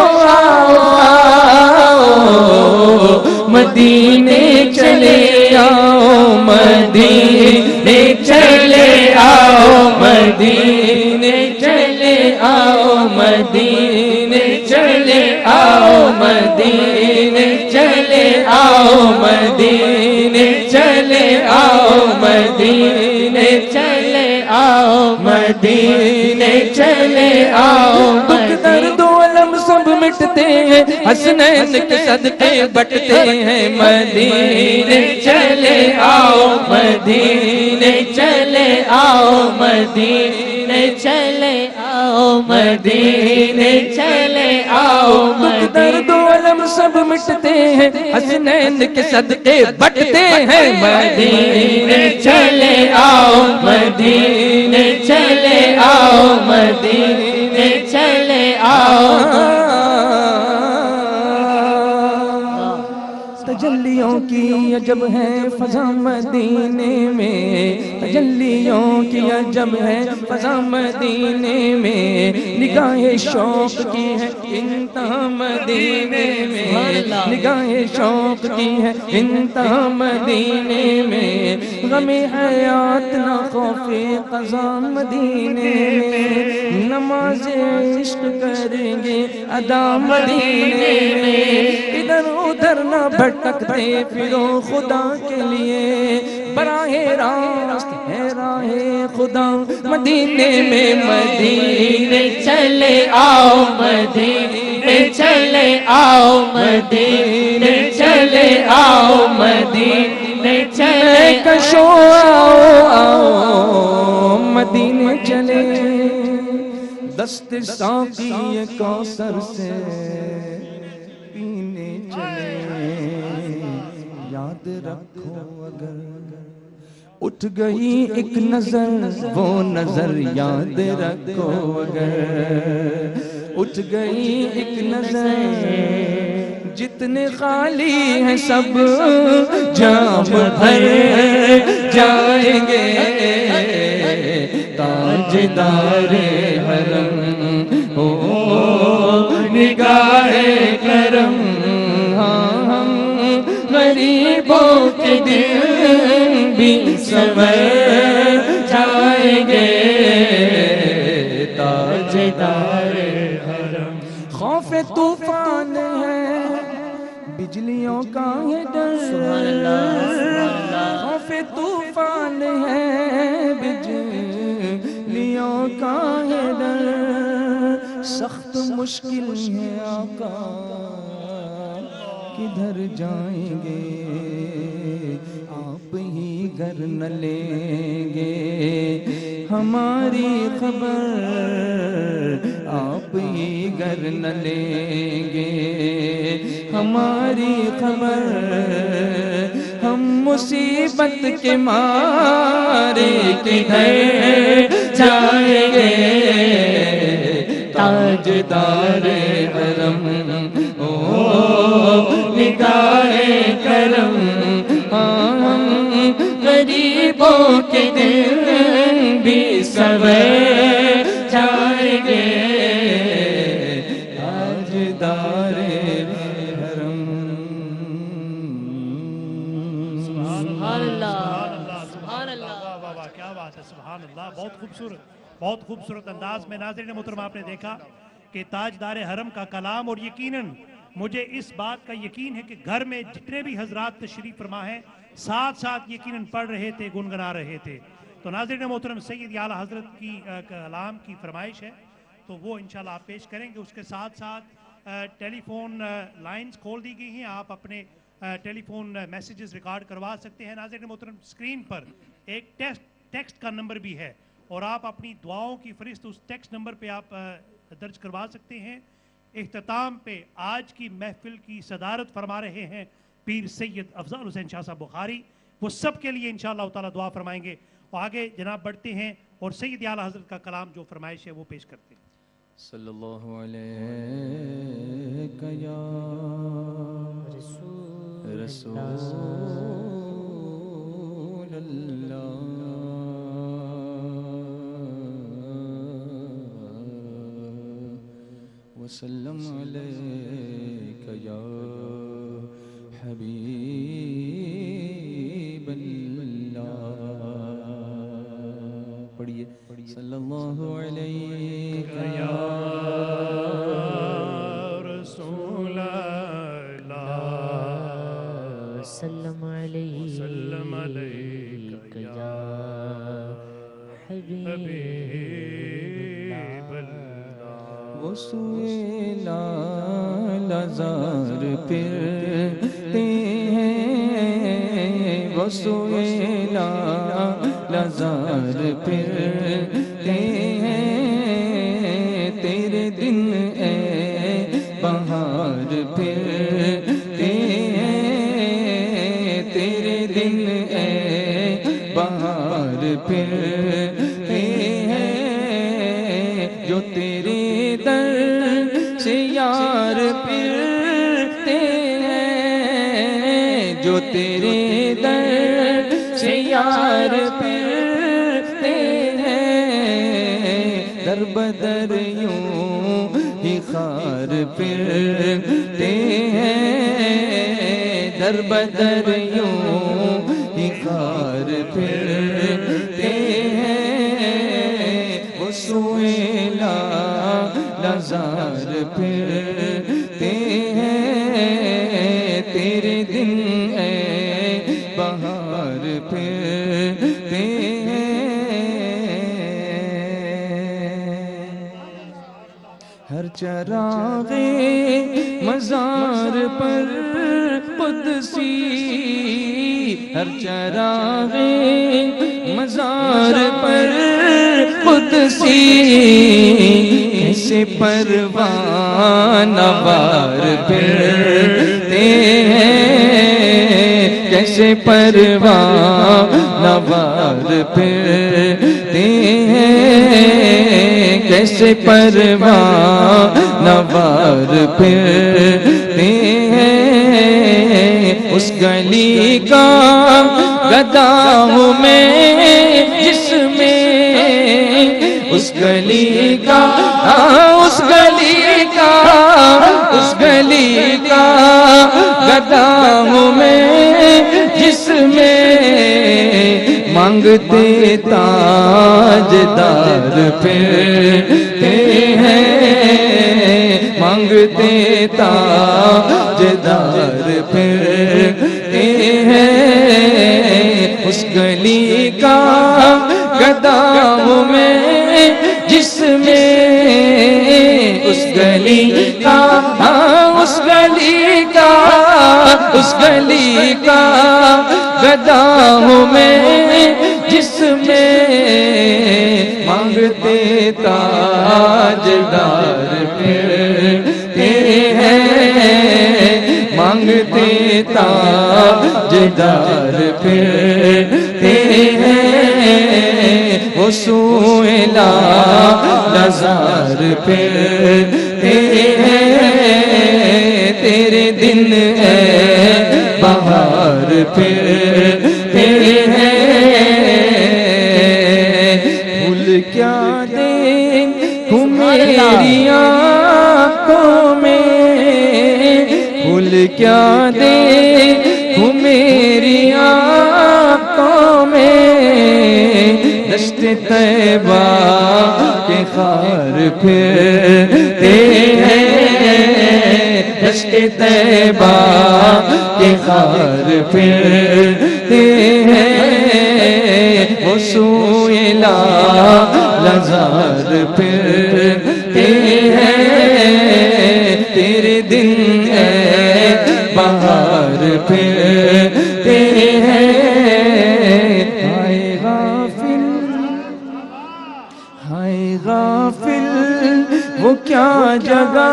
مدینے چلے آؤ مدینے چلے آؤ مدینے چلے آؤ مدینے چلے آؤ مدینے چلے آؤ مدینے چلے آؤ مدینے چلے آؤ مدینے چلے آؤ دکھ درد و علم سب مٹتے ہیں حسنین کے صدقے بٹتے ہیں مدینے چلے آؤ مدینے چلے آؤ مدینے چلے آؤ مدینے چلے آؤ دکھ درد و علم سب مٹتے ہیں حسنین کے صدقے بٹتے ہیں مدینے چلے آؤ مدینے چلے آؤ مدینے چلے آؤ تجلیوں کی عجب ہے فضا مدینے میں تجلیوں کی عجب ہے فضا مدینے میں نگاہ شوق کی ہے انتہا مدینے میں نگاہ شوق کی ہے انتہا مدینے میں غم حیات نہ خوف قضا مدینے میں نماز عشق کریں گے ادا مدینے میں ادھر ادھر نہ بھٹکتے پھرو خدا کے لیے براہ راست ہے راہ خدا مدینے میں مدینے چلے آؤ مدینے چلے آؤ مدینے چلے آؤ مدینے چلے کشو آؤ مدینے چلے دست ساقی کوثر سے پینے چلے یاد رکھو اگر اٹھ گئی ایک نظر وہ نظر یاد رکھو اگر اٹھ گئی ایک نظر جتنے خالی ہیں سب جام بھر جائیں گے تاجدار حرم ہو نگاہ کرم ہم غریبوں کے دل بھی سنور جائیں گے تاجدار حرم خوف طوفان ہے بجلیوں کا ہے ڈر خوف طوفان ہے بجلیوں کا ہے ڈر سخت مشکل ہے آقا کدھر جائیں گے آپ ہی گھر نہ لیں گے ہماری خبر آپ ہی گھر نہ لیں گے ہماری خبر ہم مصیبت کے مارے کدھر جائیں گے تاجدار حرم او نگاہ کرم ہم غریبوں کے دل بھی سنور جائیں گے تاجدار حرم سبحان اللہ سبحان اللہ واہ واہ واہ کیا بات ہے سبحان اللہ بہت خوبصورت انداز میں ناظرین محترم آپ نے دیکھا کہ تاجدار حرم کا کلام اور یقیناً مجھے اس بات کا یقین ہے کہ گھر میں جتنے بھی حضرات تشریف فرما ہیں ساتھ ساتھ یقیناً پڑھ رہے تھے گنگنا رہے تھے تو ناظرین محترم سید اعلیٰ حضرت کی کلام کی فرمائش ہے تو وہ انشاءاللہ آپ پیش کریں گے اس کے ساتھ ساتھ ٹیلی فون لائنز کھول دی گئی ہیں آپ اپنے ٹیلی فون میسیجز ریکارڈ کروا سکتے ہیں ناظرین محترم اسکرین پر ایک ٹیکسٹ کا نمبر بھی ہے اور آپ اپنی دعاؤں کی فہرست اس ٹیکسٹ نمبر پہ آپ درج کروا سکتے ہیں اختتام پہ آج کی محفل کی صدارت فرما رہے ہیں پیر سید افضل حسین شاہ صاحب بخاری وہ سب کے لیے انشاءاللہ تعالی دعا فرمائیں گے اور آگے جناب بڑھتے ہیں اور سید اعلیٰ حضرت کا کلام جو فرمائش ہے وہ پیش کرتے ہیں صلی اللہ علیہ یا رسول اللہ وسلم علیک یا حبیب اللہ پڑھیے صلی اللہ علیک یا رسول اللہ سلم علیک یا حبیب اللہ وہ سوئے لالازار پھرتے ہیں وہ سوئے لالازار پھرتے ہیں تیرے دن اے بہار پھرتے ہیں تیرے دن اے بہار پھرتے ہیں جو تیرے در سے یار پھرتے ہیں جو تیرے در سے یار پھرتے ہیں در بدر یوں ہی خار پھرتے ہیں در بدر یوں ہی خار پھرتے ہیں وہ سوئے لازار پھرتے ہیں تیرے دن اے بہار پھرتے ہیں ہر چراغ مزار پر قدسی ہر چراغ مزار پر قدسی کیسے پروانہ وار پھرتے ہیں کیسے پروانہ وار پھرتے ہیں کیسے پروانہ وار پھرتے ہیں اس گلی کا گدا ہوں میں جس میں کا گدا ہوں میں جس میں مانگتے تاجدار پھرتے ہیں، مانگتے تاجدار پھرتے ہیں، اس گلی کا گدا ہوں میں جس میں اس گلی کا اس گلی کا اس گلی کا گدا ہوں میں جس میں مانگتے تاجدار پھرتے ہیں، مانگتے تاجدار پھرتے ہیں، وہ سوئے لازار پھرتے ہیں، تیرے دن ہے بہار پھرتے ہیں، پھول کیا دیکھوں میری آنکھوں میں، پھول کیا دیکھوں میری آنکھوں میں، دشت طیبہ کے خار پھرتے ہیں، دشت طیبہ کے خار پھرتے ہیں، وہ سوئے لازار پھرتے ہیں، تیرے دن ہے بہار پھرتے ہیں، ہائے غافل ہائے غافل وہ کیا جگہ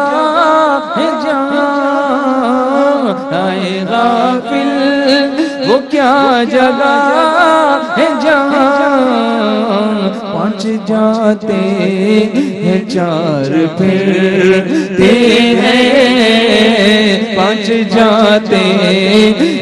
ہے جہاں، ہائے غافل وہ کیا جگہ ہے جہاں، پانچ جاتے ہیں چار پھرتے ہیں، پانچ جاتے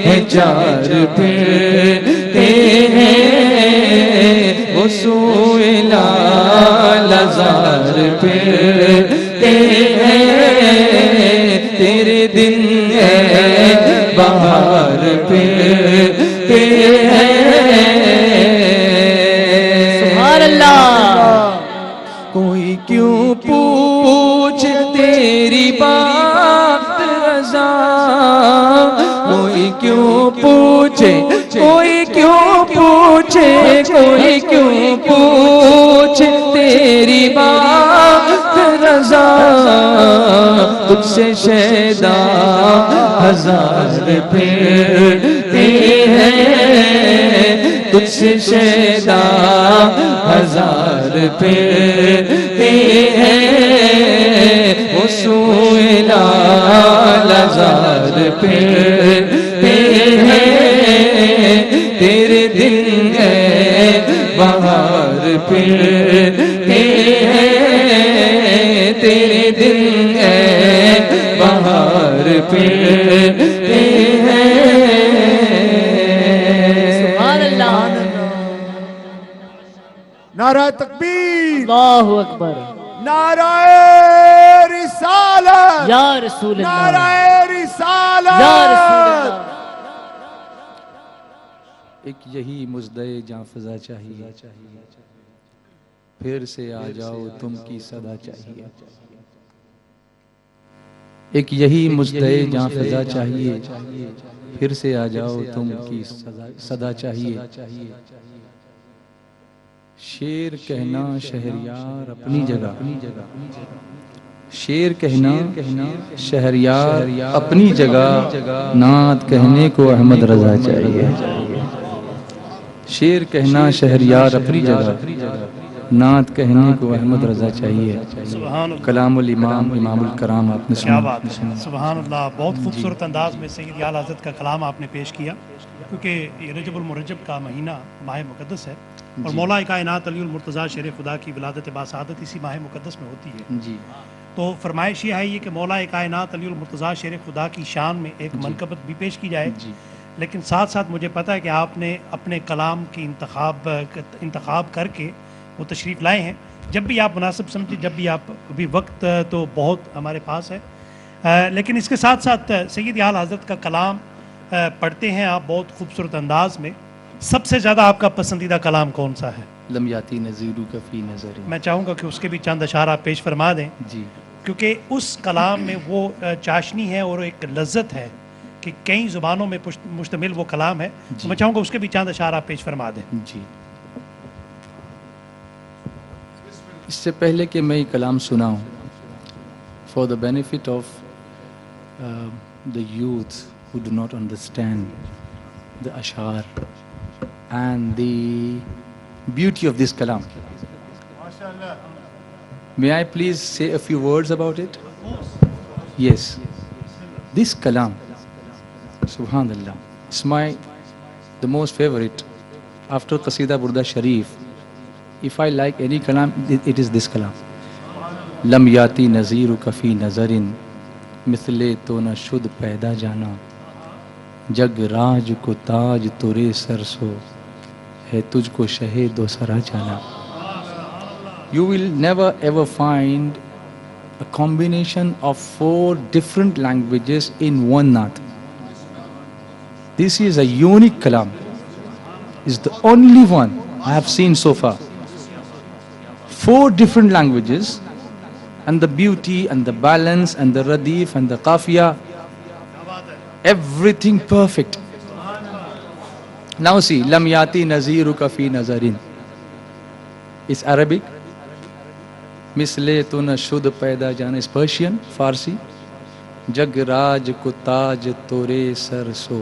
ہیں چار پھرتے ہیں، وہ سوئے لازار پھرتے ہیں، تیرے دن ہے بہار پھرتے ہیں، سبحان اللہ۔ کوئی کیوں پوچھ تیری بات رضا، کوئی کیوں پوچھے، کوئی کیوں پوچھے، کوئی کیوں پوچھے تیری بات رضا، تجھ سے شیدا ہزار پھرتے ہیں، تجھ سے شیدا ہزار پھرتے ہیں، وہ سوئے لازار پھرتے ہیں، تیرے دن ہے بہار پھرتے ہیں، تیرے دن ہے بہار پھرتے ہیں، سبحان اللہ۔ نعرہ تکبیر، اللہ اکبر، نعرہ رسالت، یا رسول نعرہ اللہ، رسالت، یا رسول اللہ۔ ایک یہی مژدہ جاں فضا چاہیے، پھر سے آ جاؤ تم کی صدا چاہیے، ایک یہی مژدہ جاں فضا چاہیے، پھر سے آ جاؤ تم کی صدا چاہیے، شیر کہنا شہریار اپنی جگہ، شیر کہنا شہریار اپنی جگہ، نعت کہنے کو احمد رضا چاہیے، شیر کہنا شہریار اپنی جگہ، نعت کہنے کو احمد رضا چاہیے، سبحان اللہ، کلام الامام امام الکرام آپ نے کیا سنا، بات ہے، سبحان اللہ۔ بہت خوبصورت انداز میں سید اعلیٰ حضرت کا کلام آپ نے پیش کیا، کیونکہ یہ رجب المرجب کا مہینہ ماہ مقدس ہے، اور مولا کائنات علی المرتضیٰ شیر خدا کی ولادت باسعادت اسی ماہ مقدس میں ہوتی ہے۔ جی تو فرمائش یہ ہے کہ مولا کائنات علی المرتضیٰ شیر خدا کی شان میں ایک منقبت بھی پیش کی جائے، جی لیکن ساتھ ساتھ مجھے پتہ ہے کہ آپ نے اپنے کلام کی انتخاب کر کے وہ تشریف لائے ہیں، جب بھی آپ مناسب سمجھیں، جب بھی آپ ابھی وقت تو بہت ہمارے پاس ہے، لیکن اس کے ساتھ ساتھ سید اعلیٰ حضرت کا کلام پڑھتے ہیں آپ بہت خوبصورت انداز میں. سب سے زیادہ آپ کا پسندیدہ کلام کون سا ہے؟ لم یاتی نذیرک فی نظری. میں چاہوں گا کہ اس کے بھی چند اشعار آپ پیش فرما دیں، جی کیونکہ اس کلام میں وہ چاشنی ہے اور ایک لذت ہے کہ کئی زبانوں میں مشتمل وہ کلام ہے. تو میں چاہوں گا اس کے بھی چند اشعار آپ پیش فرما دیں. جی. اس سے پہلے کہ میں یہ کلام سناؤں، for the benefit of the youth who do not understand the ashar and the beauty of this kalam. May I please say a few words about it? Yes. This kalam, subhanallah, it's the most favorite after Qasida Burda Sharif. If I like any kalam, it is this kalam. Lam yati naziruka fi nazarin مثلے تو نہ شد پیدا جانا جگ راج کو تاج تورے سرسو ہے تجھ کو شہید و سرا جانا. You will never ever find a combination of 4 different languages in one naat. This is a unique kalam. It's the only one I have seen so far. 4 different languages, and the beauty and the balance and the radif and the qafiya, everything perfect. Now see, lam yati naziruka fi nazarin. It's Arabic. Misle tu na shud paida jana is Persian, Farsi. Jag raj ko taj tore sarso,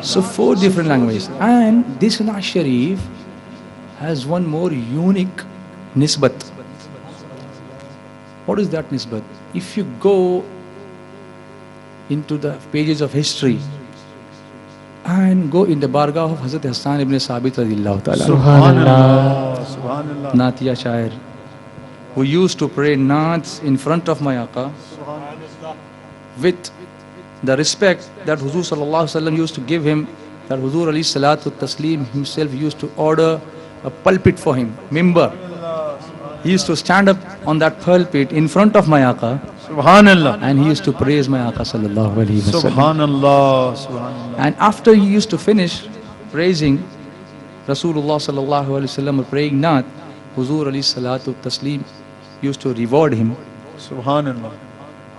So 4 different languages, and this Naat Sharif has one more unique nisbat. What is that nisbat? If you go into the pages of history and go in the bargah of Hazrat Hassan ibn Sabit radiyallahu ta'ala, Subhanallah. Subhanallah. Naatiya Shair, who used to pray Naats in front of my Aqa with the respect that Huzur sallallahu alaihi wasallam used to give him, that Huzur alayhi salatu taslim himself used to order a pulpit for him, mimbar. He used to stand up on that pulpit in front of my Aqa, Subhanallah. and he used to praise my Aqa sallallahu alaihi wasallam. Subhanallah. Subhanallah. And after he used to finish praising Rasulullah sallallahu alaihi wasallam or praying Naat, Huzur alayhi salatu taslim used to reward him Subhanallah.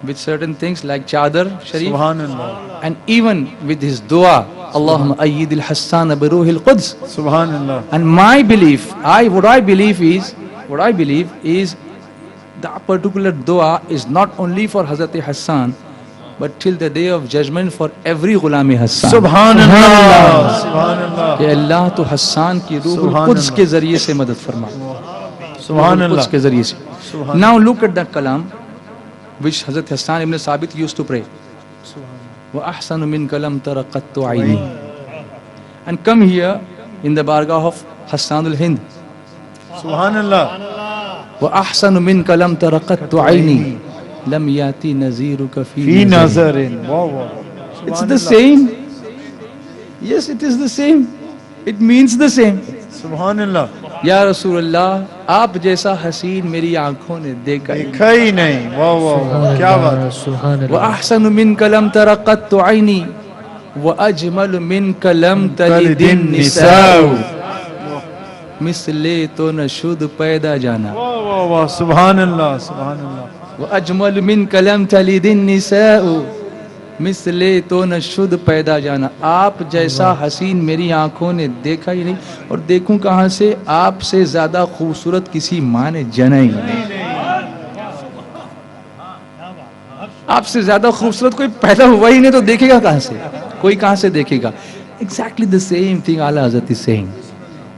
with certain things like Chadar Sharif, Subhanallah. and even with his dua, Allahumma ayyid al-Hassan bi ruhil Quds. Subhanallah. And my belief, what I believe is that particular dua is not only for Hazrat Hassan, but till the day of judgment for every Ghulami Hassan. Subhanallah. Subhanallah. کہ اللہ تو حسان کی روح القدس کے ذریعے سے مدد فرما. Subhanallah. القدس کے ذریعے سے. Now look at that kalam which Hazrat Hassan ibn Sabit used to pray. وَأَحْسَنُ مِنْكَ لَمْ تَرَ قَطُّ عَيْنِي. And come here in the bargah of Hassan al-Hind. Subhanallah. وَأَحْسَنُ مِنْكَ لَمْ تَرَ قَطُّ عَيْنِي لَمْ يَأْتِ نَذِيرُكَ Fi فِي نَظَرٍ. nazarin. Wow, wow. It's the same. Yes, it is the same. It means the same. Subhanallah. یا رسول اللہ آپ جیسا حسین میری آنکھوں نے دیکھا ہی نہیں. دیکھا ہی نہیں. Wow, wow. کیا بات. وَأَحْسَنُ مِنْكَ لَمْ تَرَ قَطُّ عَيْنِي وَأَجْمَلُ مِنْكَ لَمْ تَلِدِ النِّسَاءُ. مثلے تو نہ شد پیدا جانا واہ واہ واہ سبحان اللہ سبحان اللہ وَأَجْمَلُ مِنْكَ لَمْ تَلِدِ النِّسَاءُ مثلے تو نہ شد پیدا جانا. آپ جیسا حسین میری آنکھوں نے دیکھا ہی نہیں اور دیکھوں کہاں سے. آپ سے زیادہ خوبصورت کسی ماں نے جنا ہی نہیں. آپ سے زیادہ خوبصورت کوئی پیدا ہوا ہی نہیں تو دیکھے گا کہاں سے, کوئی کہاں سے دیکھے گا. Exactly the same thing Ala Hazrat is saying.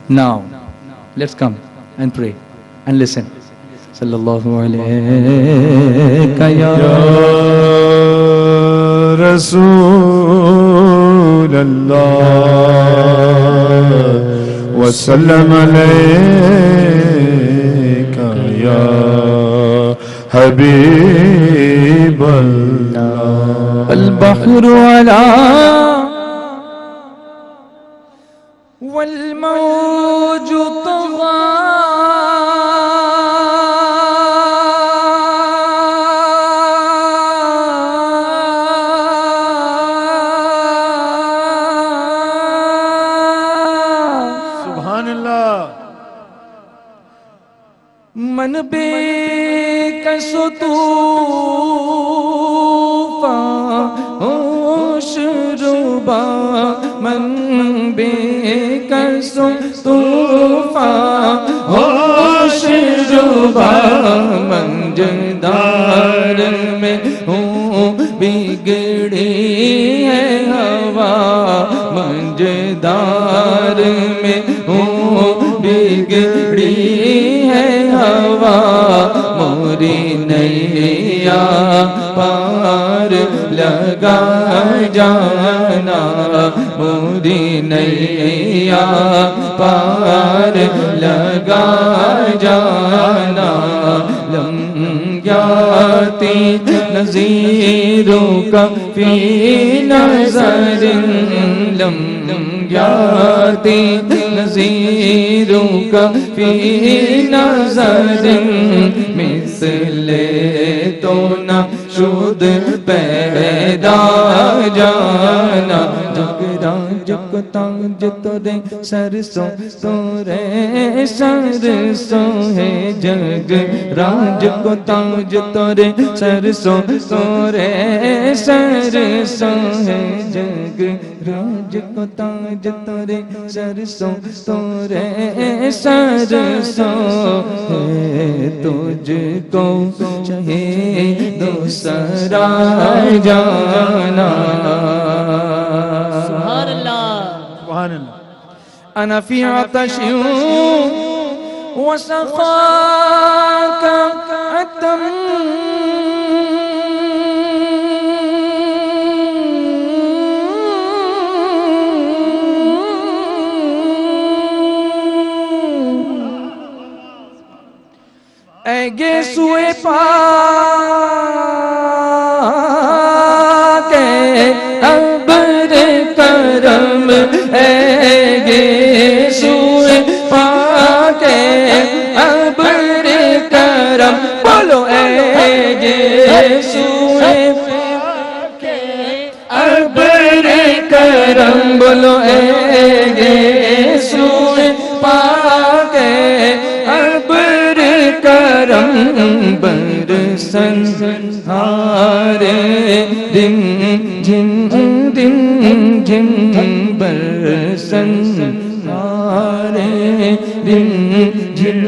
Now, let's come and pray and listen. Sallallahu alayhi ya رسول اللہ وسلم علیک یا حبیب اللہ. البحر علا والموج طغى من بے کس طوفان ہوش ربا من بے کس طوفان ہوش ربا منجدار میں ہوں بگڑی ہے ہوا منجدار میں ہوں بگڑی ہوا موری نیا پار لگا جانا موری نیا پار لگا جانا لمحاتی نظیروں کا فی نظر لمحاتی نظیروں کا فی نظر مثل تو نہ شد پیدا جانا جگرا جگتا جترے سرسوں تورے سرسوں ہے جگ راج کو تاج تورے سرسوں تورے سرسوں ہے جگ راج کو تاج تورے سرسوں تورے سرسوں ہے تجھ کو چاہے دوسرا جانا. سبحان اللہ سبحان اللہ. أنا في عطش وسخاك أتم اے گیسوئے پاک ابر کرم اے گیسوئے پاک ابر کرم بولو اے گیسوئے پاک ابر کرم بولو اے گیسوئے پاک ابر کرم برسن ہارے دن جن دن جن برسن ہارے دن جن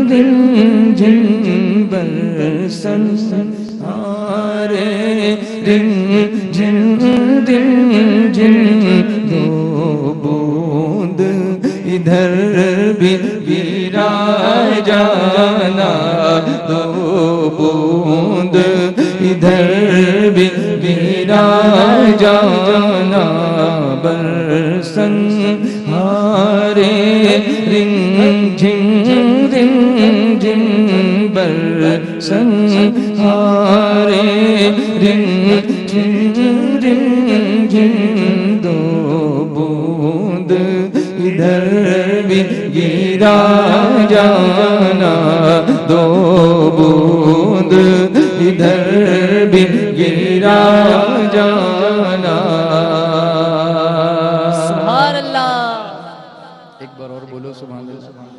دن جن برسن ہارے دن جن دن جن دو بوند ادھر بھی گرا جانا دو بوند ادھر بھی گرا جانا برسن ہارے رن جن رن جن برسن ہارے رن جن رن جن دو بوند ادھر بھی گرا جانا دو بوند ادھر بھی گرا جانا. سبحان اللہ. ایک بار اور بولو سبحان اللہ.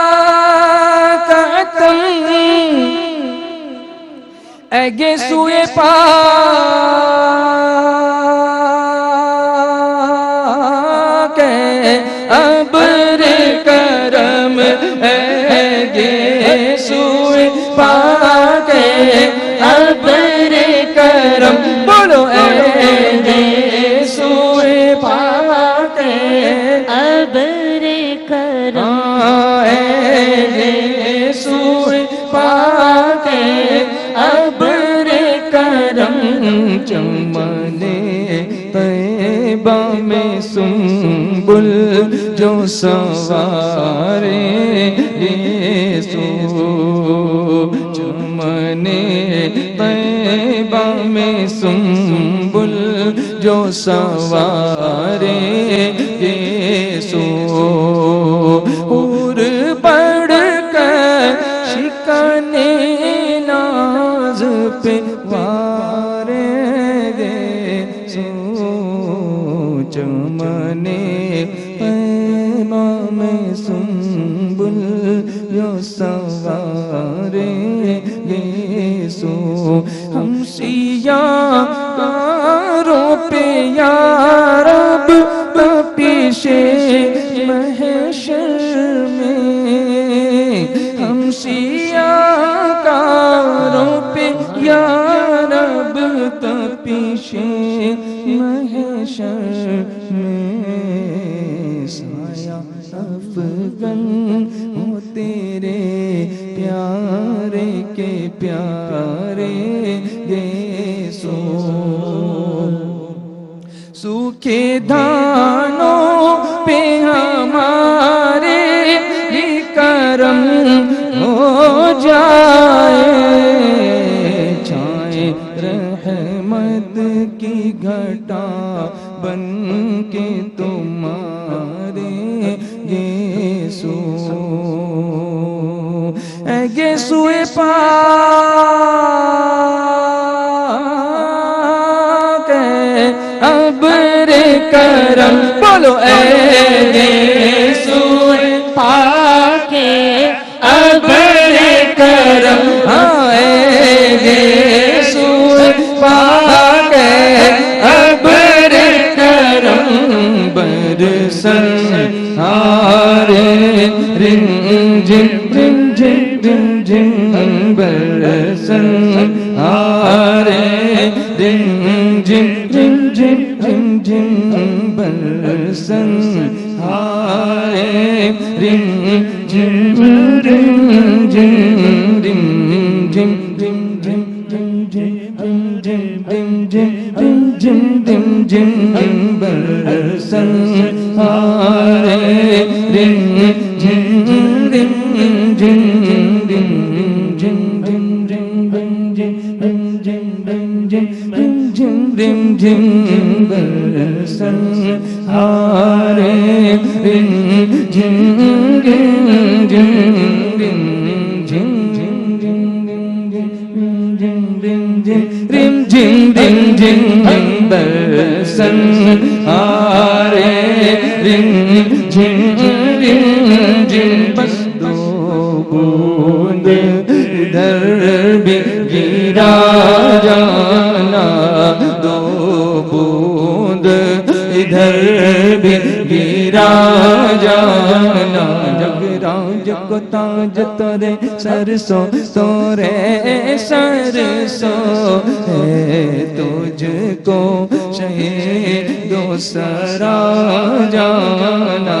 وسقاك عتم اگے سوئے پاک ابر کرم اگے سوئے پاک ابر کرم بولو اگے سوئے پاک ابر کرم اگے سوئے پاک ابر کرم چمنے طیبہ میں سنبل جو سوارے یسوع چمنے طیبہ میں سنبل جو سوارے یسوع اور بڑھ کر شکنے ناز پہ وارے یسوع چمنے طیبہ میں سنبل جو سوارے یسوع ہم سیاہ کاروں پہ یا رب پیش محشر میں ہم سیاہ کاروں پہ یا رب پیش محشر میں سایہ افغن ہو تیرے پیارے کے پیارے یسوع سوکھے دانوں پہ ہمارے ہی کرم ہو جائے چھائے رحمت کی گھٹا بن کے تمہارے یسوع اے یسوع پاک ابر کرم بولو اے یسوع پاک ابر کرم اے یسوع پاک ابر کرم برسن ہارے رن جن جن جن جن جن برسن ہارے رن جن جن جن جن جن برسن ہارے رن جن جن جن جن جن جن جن جن جن جن جن برسن ہارے رن جن جن جن جن جن جن برسن ہارے رن جن جن رم جن دن جن برسن ہارے رن جن جن بس دو بوند ادھر بھی گرا جانا دو بوند ادھر بھی گرا جانا جگ راج کو تاج تورے سرسوں تورے سرسوں ہے تجھ کو شہیدوں سرا جانا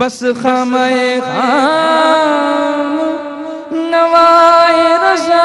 بس خامے خام نوائے رضا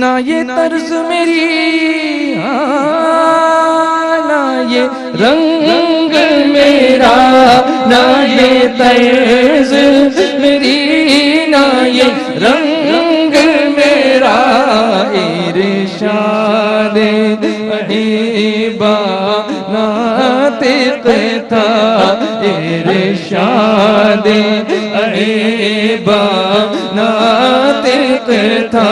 نہ یہ طرز میری نہ یہ رنگ میرا نہ یہ طرز میری نہ یہ رنگ میرا ارشاد نعت قطع ارشاد نعت قطع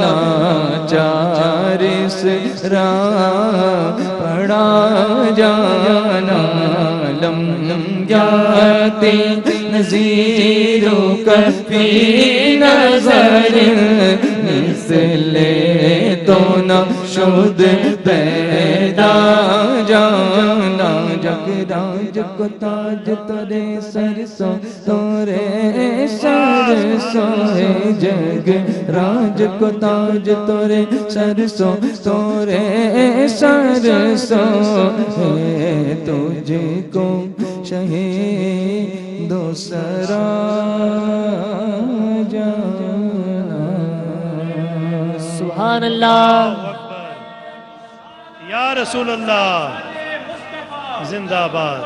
ناچار سرا پڑا جانا لم جاتے نظیرو کفی نظر مثل تو نہ شد پیدا جانا جگ راج کو تاج ترے سرسو تورے سرسو ہے جگ راج کو تاج تورے سرسو تورے سرسو ہے تجھ کو شہید دوسرا جانا سبحان اللہ یا رسول اللہ زندہ باد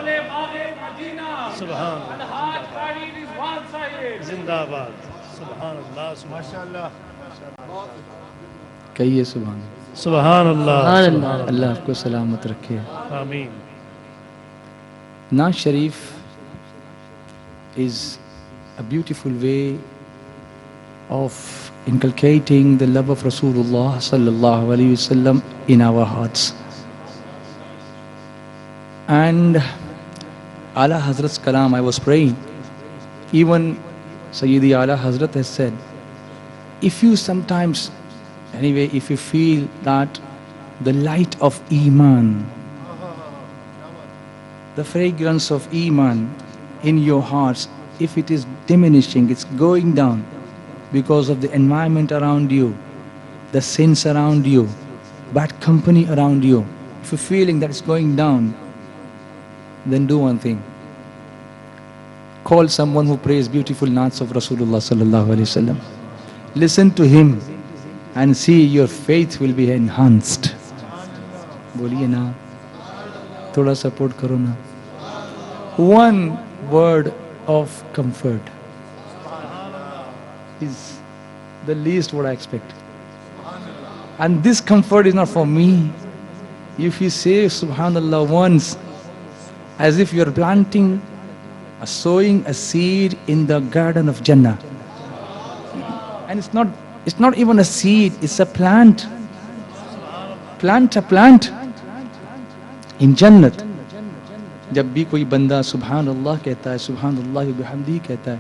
سبحان زندہ باد سبحان اللہ ماشاءاللہ کہیے سبحان سبحان اللہ سبحان اللہ اللہ آپ کو سلامت رکھے. آمین. Naaz Sharif is a beautiful way of inculcating the love of Rasulullah sallallahu alaihi wasallam in our hearts. And Ala Hazrat's kalam, I was praying, even Sayyidi Ala Hazrat has said, if you sometimes, anyway, if you feel that the light of Iman, the fragrance of Iman in your hearts, if it is diminishing, it's going down because of the environment around you, the sins around you, bad company around you, if you're feeling that it's going down, then do one thing. Call someone who prays beautiful naats of Rasulullah sallallahu alaihi wasallam. Listen to him and see your faith will be enhanced. Boliye na, thoda support karo na. One word of comfort is the least what I expect. And this comfort is not for me. If you say Subhanallah once, as if you are planting, sowing a seed in the garden of Jannah. And it's not even a seed, it's a plant. Plant a plant in Jannat. جب بھی کوئی بندہ سبحان اللہ کہتا ہے، سبحان اللہ بحمدہ کہتا ہے،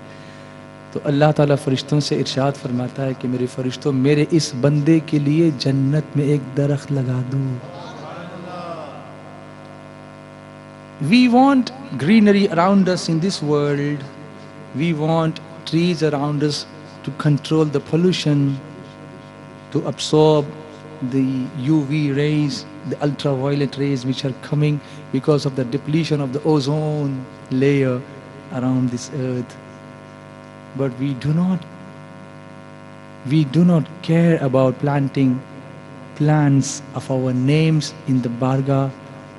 تو اللہ تعالیٰ فرشتوں سے ارشاد فرماتا ہے کہ میرے فرشتوں، میرے اس بندے کے لیے جنت میں ایک درخت لگا دو. We want greenery around us in this world. We want trees around us to control the pollution, to absorb the UV rays, the ultraviolet rays which are coming because of the depletion of the ozone layer around this earth. But we do not care about planting plants of our names in the bargah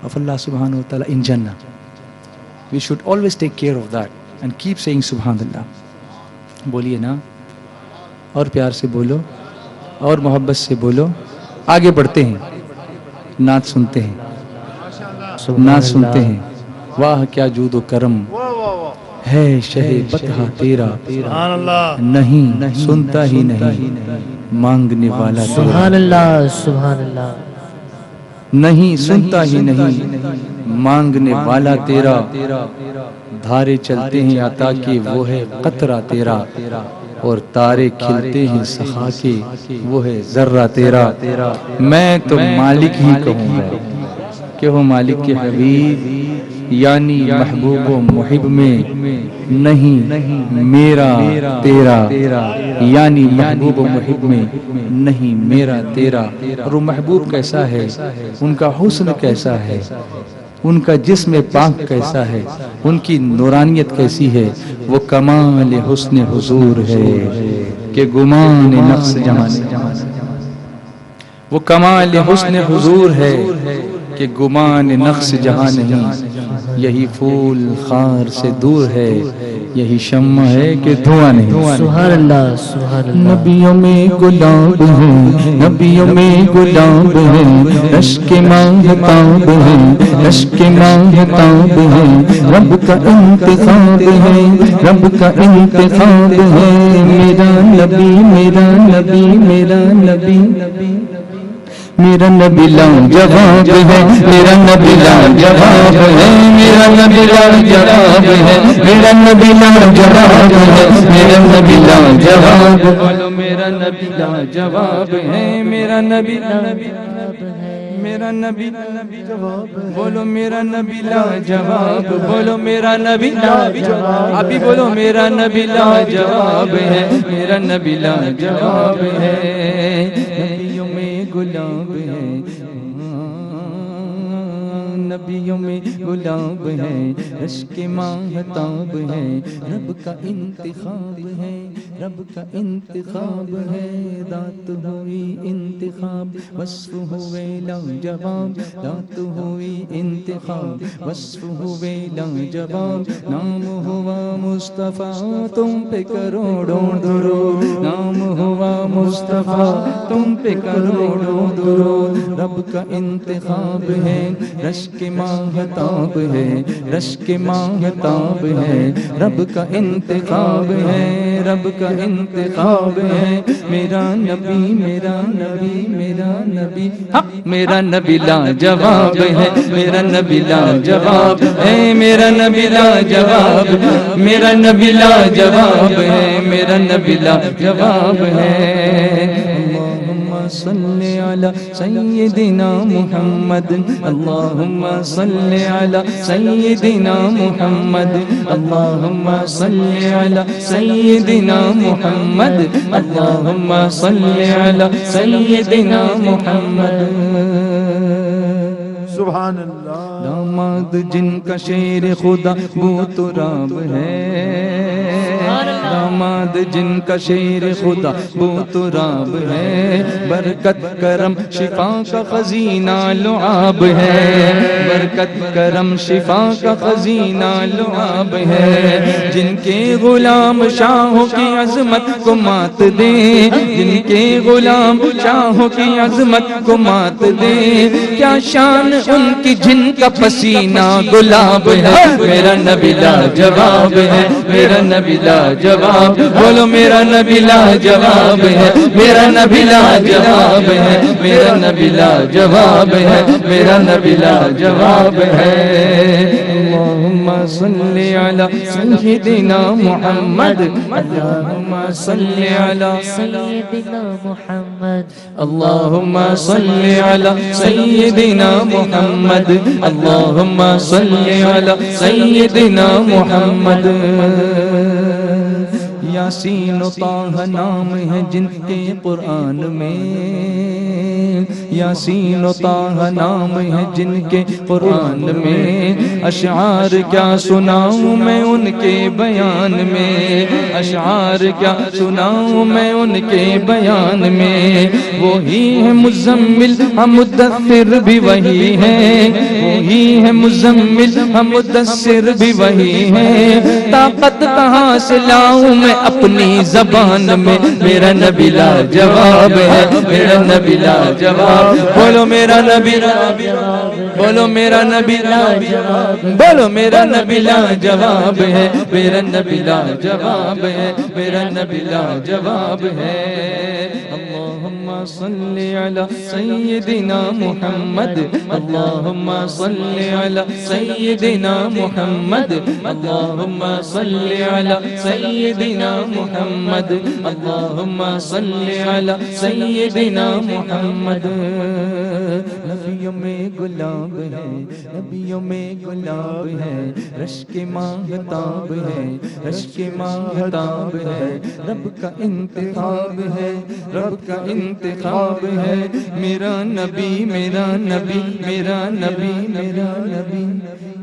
of Allah subhanahu wa ta'ala in Jannah. We should always take care of that and keep saying Subhanallah. بولیے نا، اور پیار سے بولو اور محبت سے بولو. آگے بڑھتے ہیں، نعت سنتے ہیں، نعت سنتے ہیں. واہ کیا جود و کرم ہے شہ بطحہ تیرا، سبحان اللہ. نہیں سنتا ہی نہیں مانگنے والا تیرا. سبحان اللہ سبحان اللہ. نہیں سنتا ہی نہیں مانگنے والا تیرا. دھارے چلتے ہیں عطا کے وہ ہے قطرہ تیرا، اور تارے کھلتے ہیں سخا کے وہ ہے ذرہ تیرا. میں تو مالک ہی کہوں گا کہ ہو مالک کے حبیب، یعنی محبوب و محب میں نہیں میرا تیرا، یعنی محبوب و محب میں نہیں میرا تیرا. اور وہ محبوب کیسا ہے، ان کا حسن کیسا ہے، ان کا جسم پاک کیسا ہے، ان کی نورانیت کیسی ہے. وہ کمال حسن حضور ہے کہ گمان نفس جہاں. وہ کمال حسن حضور ہے کہ گمان نقص جہاں نہیں، یہی پھول خار سے دور ہے، یہی شمع ہے کہ دھواں نہیں۔ سبحان اللہ سبحان اللہ۔ نبیوں میں گلاب ہیں، نبیوں میں گلاب ہیں، اشک ماہتاب ہیں، اشک ماہتاب ہیں، رب کا انتخاب ہے، رب کا انتخاب ہے، میرا نبی میرا نبی میرا نبی، میرا نبی لاجواب ہے، میرا نبی لاجواب ہے، میرا نبی لاجواب ہے، میرا نبی لاجواب ہے، میرا نبی لاجواب، بولو میرا نبی لاجواب ہے، میرا نبی میرا نبی بولو میرا نبی لاجواب، بولو میرا نبی لاجواب، ابھی بولو میرا نبی لاجواب ہے، میرا نبی لاجواب ہے، نبیوں میں گلاب ہے، نبیوں میں گلاب ہے، اشک ماہتاب ہے، رب کا انتخاب ہے، رب کا انتخاب ہے، ذات ہوئی انتخاب وصف ہوئے لاجواب، ذات ہوئی انتخاب وصف ہوئے لاجواب، نام ہوا مصطفیٰ تم پہ کروڑوں درود، نام ہوا مصطفیٰ تم پہ کروڑوں درود، رب کا انتخاب ہے، رشک ماہتاب ہے، رشک ماہتاب ہے، رب کا انتخاب ہے، رب کا انتخاب ہے، میرا نبی میرا نبی میرا نبی، میرا نبی لاجواب ہے، میرا نبی لاجواب ہے، میرا نبی لاجواب، میرا نبی لاجواب ہے، میرا نبی لاجواب ہے، اللہم صلی علی سیدنا محمد، اللہم صلی علی سیدنا محمد، اللہم صلی علی سیدنا محمد، اللہم صلی علی سیدنا محمد۔ سبحان اللہ۔ داماد جن کا شیر خدا وہ تراب ہے، داماد جن کا شیر خدا وہ تراب ہے، برکت کرم شفا کا خزینہ لعاب ہے، برکت کرم شفا کا خزینہ لعاب ہے، جن کے غلام شاہوں کی عظمت کو مات دے، جن کے غلام شاہوں کی عظمت کو مات دے، کیا شان ان کی جن کا پسینہ گلاب ہے، میرا نبی لاجواب ہے، میرا نبی لاجواب، بولو میرا نبی لاجواب ہے، میرا نبی لاجواب ہے، میرا نبی لاجواب ہے، میرا نبی لاجواب ہے، اللہم صلی علی سیدنا محمد، اللہم صلی علی سیدنا محمد، اللہم صلی علی سیدنا محمد، اللہم صلی علی سیدنا محمد۔ یاسین و طٰہ نام ہے جن کے قرآن میں، یاسین و طٰہ نام ہے جن کے قرآن میں، اشعار کیا سناؤں میں ان کے بیان میں، اشعار کیا سناؤں میں ان کے بیان میں، وہی ہے مزمل ہم مدثر بھی وہی ہے، وہی ہے مزمل ہم مدثر بھی وہی ہے، طاقت کہاں سے لاؤں میں اپنی زبان میں، میرا نبی لاجواب ہے، میرا نبی لاجواب، بولو میرا نبی، بولو میرا نبی، بولو میرا نبی لاجواب ہے، میرا نبی لاجواب ہے، میرا نبی لاجواب ہے، اللہم صلی علی سیدنا محمد، اللہم صلی علی سیدنا محمد، اللہم صلی علی سیدنا محمد، اللہم صلی علی سیدنا محمد۔ نبیوں میں گلاب ہے، نبیوں میں گلاب ہے، رشک ماہتاب ہے، رشک ماہتاب ہے، رب کا انتخاب ہے، رب کا انتخاب ہے، میرا نبی میرا نبی میرا نبی میرا نبی،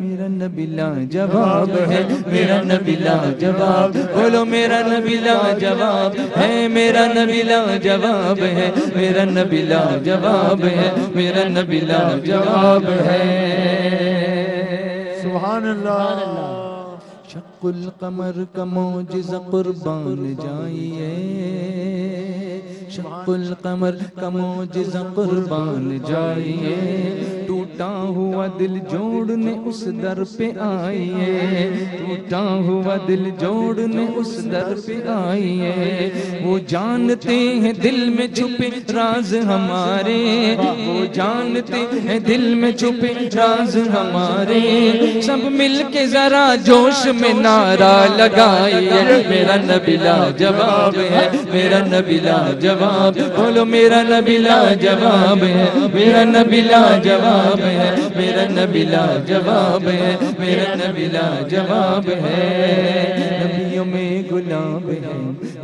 میرا نبی لاجواب ہے، میرا نبی لاجواب، بولو میرا نبی لاجواب ہے، میرا نبی لاجواب ہے، میرا نبی لاجواب ہے، میرا نبی نبی لاجواب ہے سبحان اللہ شق القمر کا معجزہ قربان جائیے شق القمر کا معجزہ قربان جائیے ٹوٹا ہوا دل جوڑنے اس در پہ آئیے ٹوٹا ہوا دل جوڑنے اس در پہ آئیے وہ جانتے ہیں دل میں چھپے راز ہمارے وہ جانتے ہیں دل میں چھپے راز ہمارے سب مل کے ذرا جوش میں نعرہ لگائیے میرا نبی لاجواب ہے میرا نبی لاجواب بولو میرا نبی لاجواب ہے میرا نبی لاجواب ہے میرا نبی لاجواب ہے میرا نبی لاجواب ہے نبیوں میں گلاب ہے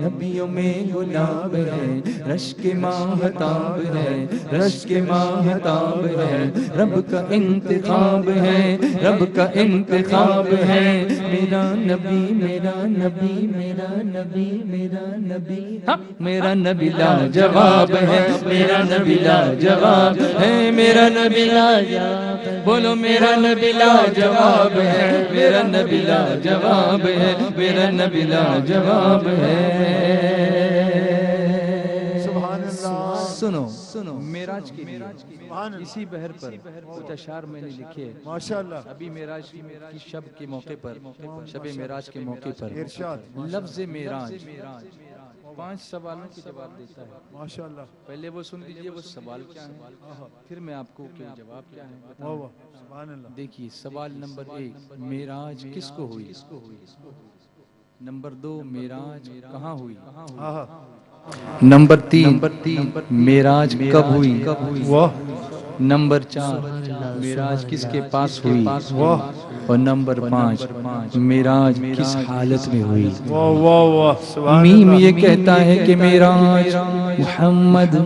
نبیوں میں گلاب ہے رشک ماہتاب ہے رشک ماہتاب ہے رب کا انتخاب ہے رب کا انتخاب ہے میرا نبی میرا نبی میرا نبی میرا نبی میرا نبی لاجواب ہے میرا نبی لاجواب ہے میرا نبی لاجواب بولو میرا نبی لاجواب ہے میرا نبی لاجواب ہے میرا نبی لاجواب ہے سبحان اللہ سنو سنو معراج کی سبحان اللہ اسی بہر پر کچھ اشعار میں نے لکھے ماشاءاللہ ابھی معراج کی شب کے موقع پر شب معراج کے موقع پر ارشاد لفظ معراج 5 سوالوں کے جواب دیتا ہے ماشاءاللہ پہلے وہ سن لیجئے وہ سوال کیا ہے پھر میں آپ کو کہ جواب کیا ہے واہ بتاؤں واہ سبحان اللہ دیکھیے سوال نمبر 1 معراج کس کو ہوئی نمبر 2 معراج کہاں ہوئی ہاں ہاں نمبر 3 معراج کب ہوئی واہ نمبر 4 معراج کس کے پاس ہوئی واہ اور نمبر 5 معراج کس حالت میں ہوئی واہ واہ واہ سبحان میم اللہ یہ کہتا ہے کہ معراج محمد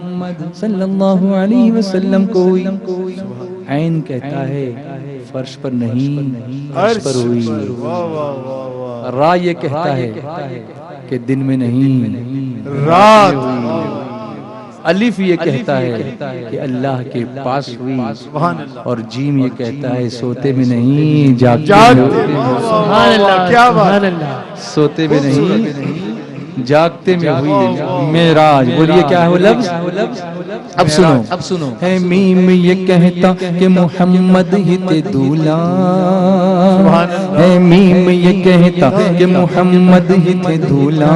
صلی اللہ علیہ وسلم کو ہوئی عین کہتا ہے فرش پر نہیں عرش پر ہوئی واہ واہ واہ واہ را یہ کہتا ہے کہ دن میں نہیں رات الف یہ کہتا ہے کہ اللہ کے پاس ہوئی سبحان اللہ اور جیم یہ کہتا ہے سوتے میں نہیں جاگتے جاگتے میں ہوئی سبحان اللہ کیا بات سوتے میں نہیں جاگتے میں ہوئی معراج بولیے کیا ہے وہ لفظ اب سنو ہے میم یہ کہتا کہ محمد ہی تے دولا ہے میم یہ کہتا کہ محمد ہی تے دولا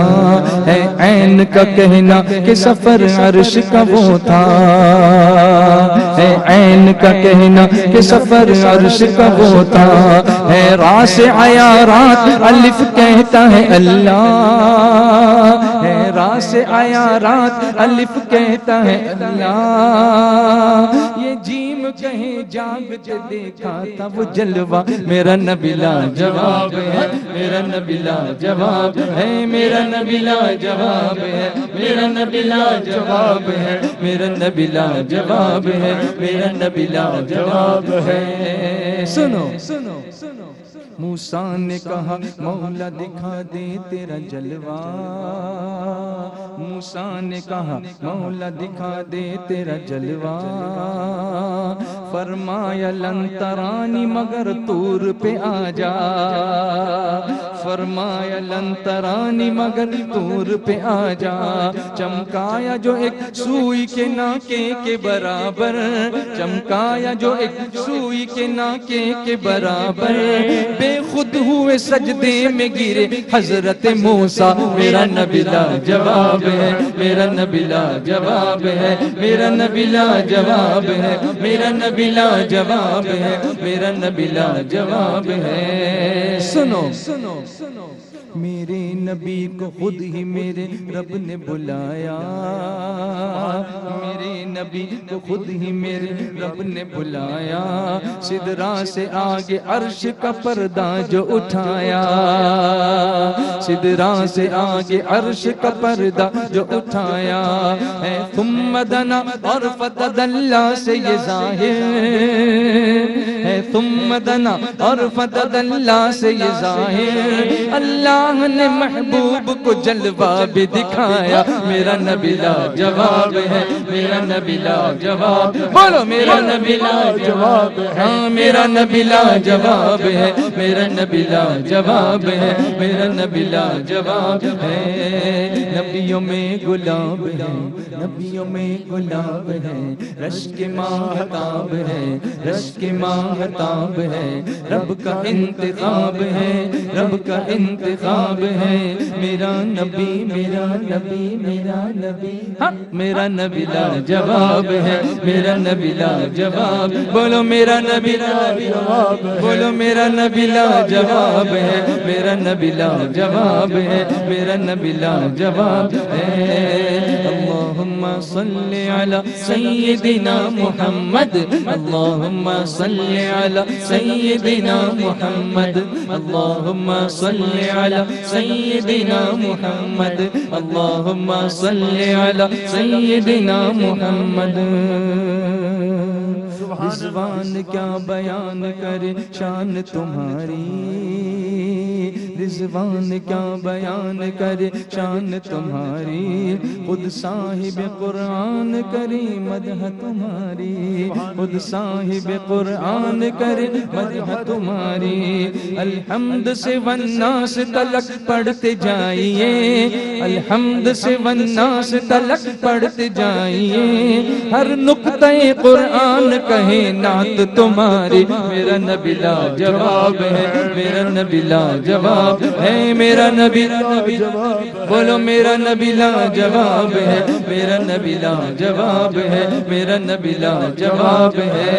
ہے عین کا کہنا کہ سفر عرش کا وہ تھا ہے عین کا کہنا کہ سفر عرش کا وہ تھا ہے راس عیارات الف کہتا ہے اللہ ہے راس عیارات الف کہتا ہے اللہ یہ جیم کہیں جاگتے دیکھا تھا وہ جلوہ میرا نبی لاجواب ہے میرا نبی لاجواب ہے میرا نبی لاجواب ہے میرا نبی لاجواب ہے میرا نبی لاجواب ہے میرا نبی لاجواب ہے سنو موسیٰ نے کہا مولا دکھا دے تیرا جلوہ موسیٰ نے کہا مولا دکھا دے تیرا جلوہ فرمایا لن ترانی مگر طور پہ آ جا فرمایا لن ترانی مگر طور پہ آ جا چمکایا جو ایک سوئی کے ناکے کے برابر چمکایا جو ایک سوئی کے ناکے کے برابر بے خود ہوئے سجدے میں گرے حضرت موسیٰ میرا نبی لاجواب ہے میرا نبی لاجواب ہے میرا نبی لاجواب ہے میرا نبی لاجواب ہے میرا نبی لاجواب ہے سنو میرے نبی کو خود ہی میرے رب نے بلایا میرے نبی کو خود ہی میرے رب نے بلایا سدرا سے آگے عرش کا پردہ جو اٹھایا سدرا سے آگے عرش کا پردہ جو اٹھایا ہے ثم دنا اور فتدلّا سے یہ ظاہر ہے ثم دنا اور فتدلّا سے یہ ظاہر اللہ اللہ نے محبوب کو جلوہ بھی دکھایا میرا نبی لاجواب ہے میرا نبی لاجواب بولو میرا نبی لاجواب ہاں میرا نبی لاجواب ہے میرا نبی لاجواب ہے میرا نبی لاجواب ہے نبیوں میں گلاب ہے نبیوں میں گلاب ہے رشک ماہتاب ہے رشک ماہتاب ہے رب کا انتخاب ہے رب کا انتخاب ہے میرا نبی میرا نبی میرا نبی میرا نبی لاجواب ہے میرا نبی لاجواب بولو میرا نبی لاجواب بولو میرا نبی لاجواب ہے میرا نبی لاجواب ہے میرا نبی لاجواب ہے اللہم صلی علی سیدنا محمد اللہم صلی علی سیدنا محمد اللہم صلی علی سیدنا محمد اللہم صلی علی سیدنا محمد رضوان کیا بیان کرے شان تمہاری رضوان کیا بیان کرے شان تمہاری خود صاحب قرآن کری مدح تمہاری خود صاحب قرآن کرے مدح تمہاری الحمد سے والناس تلک پڑھتے جائیے الحمد سے والناس تلک پڑھتے جائیے ہر نقطہ قرآن کہے نعت تمہاری میرا نبی لاجواب ہے میرا نبی لاجواب ہے میرا نبی بولو میرا نبی لاجواب ہے میرا نبی لاجواب ہے میرا نبی لاجواب ہے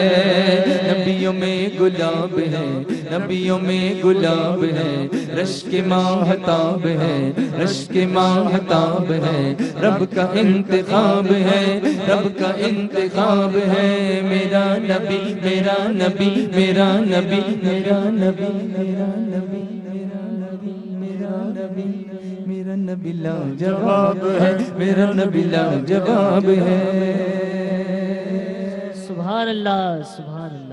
نبیوں میں گلاب ہے نبیوں میں گلاب ہے رشک ماہتاب ہے رشک ماہتاب ہے رب کا انتخاب ہے رب کا انتخاب ہے میرا نبی میرا نبی میرا نبی میرا نبی میرا نبی میرا نبی میرا نبی میرا نبی لاجواب ہے میرا نبی لاجواب ہے سبحان اللہ سبحان اللہ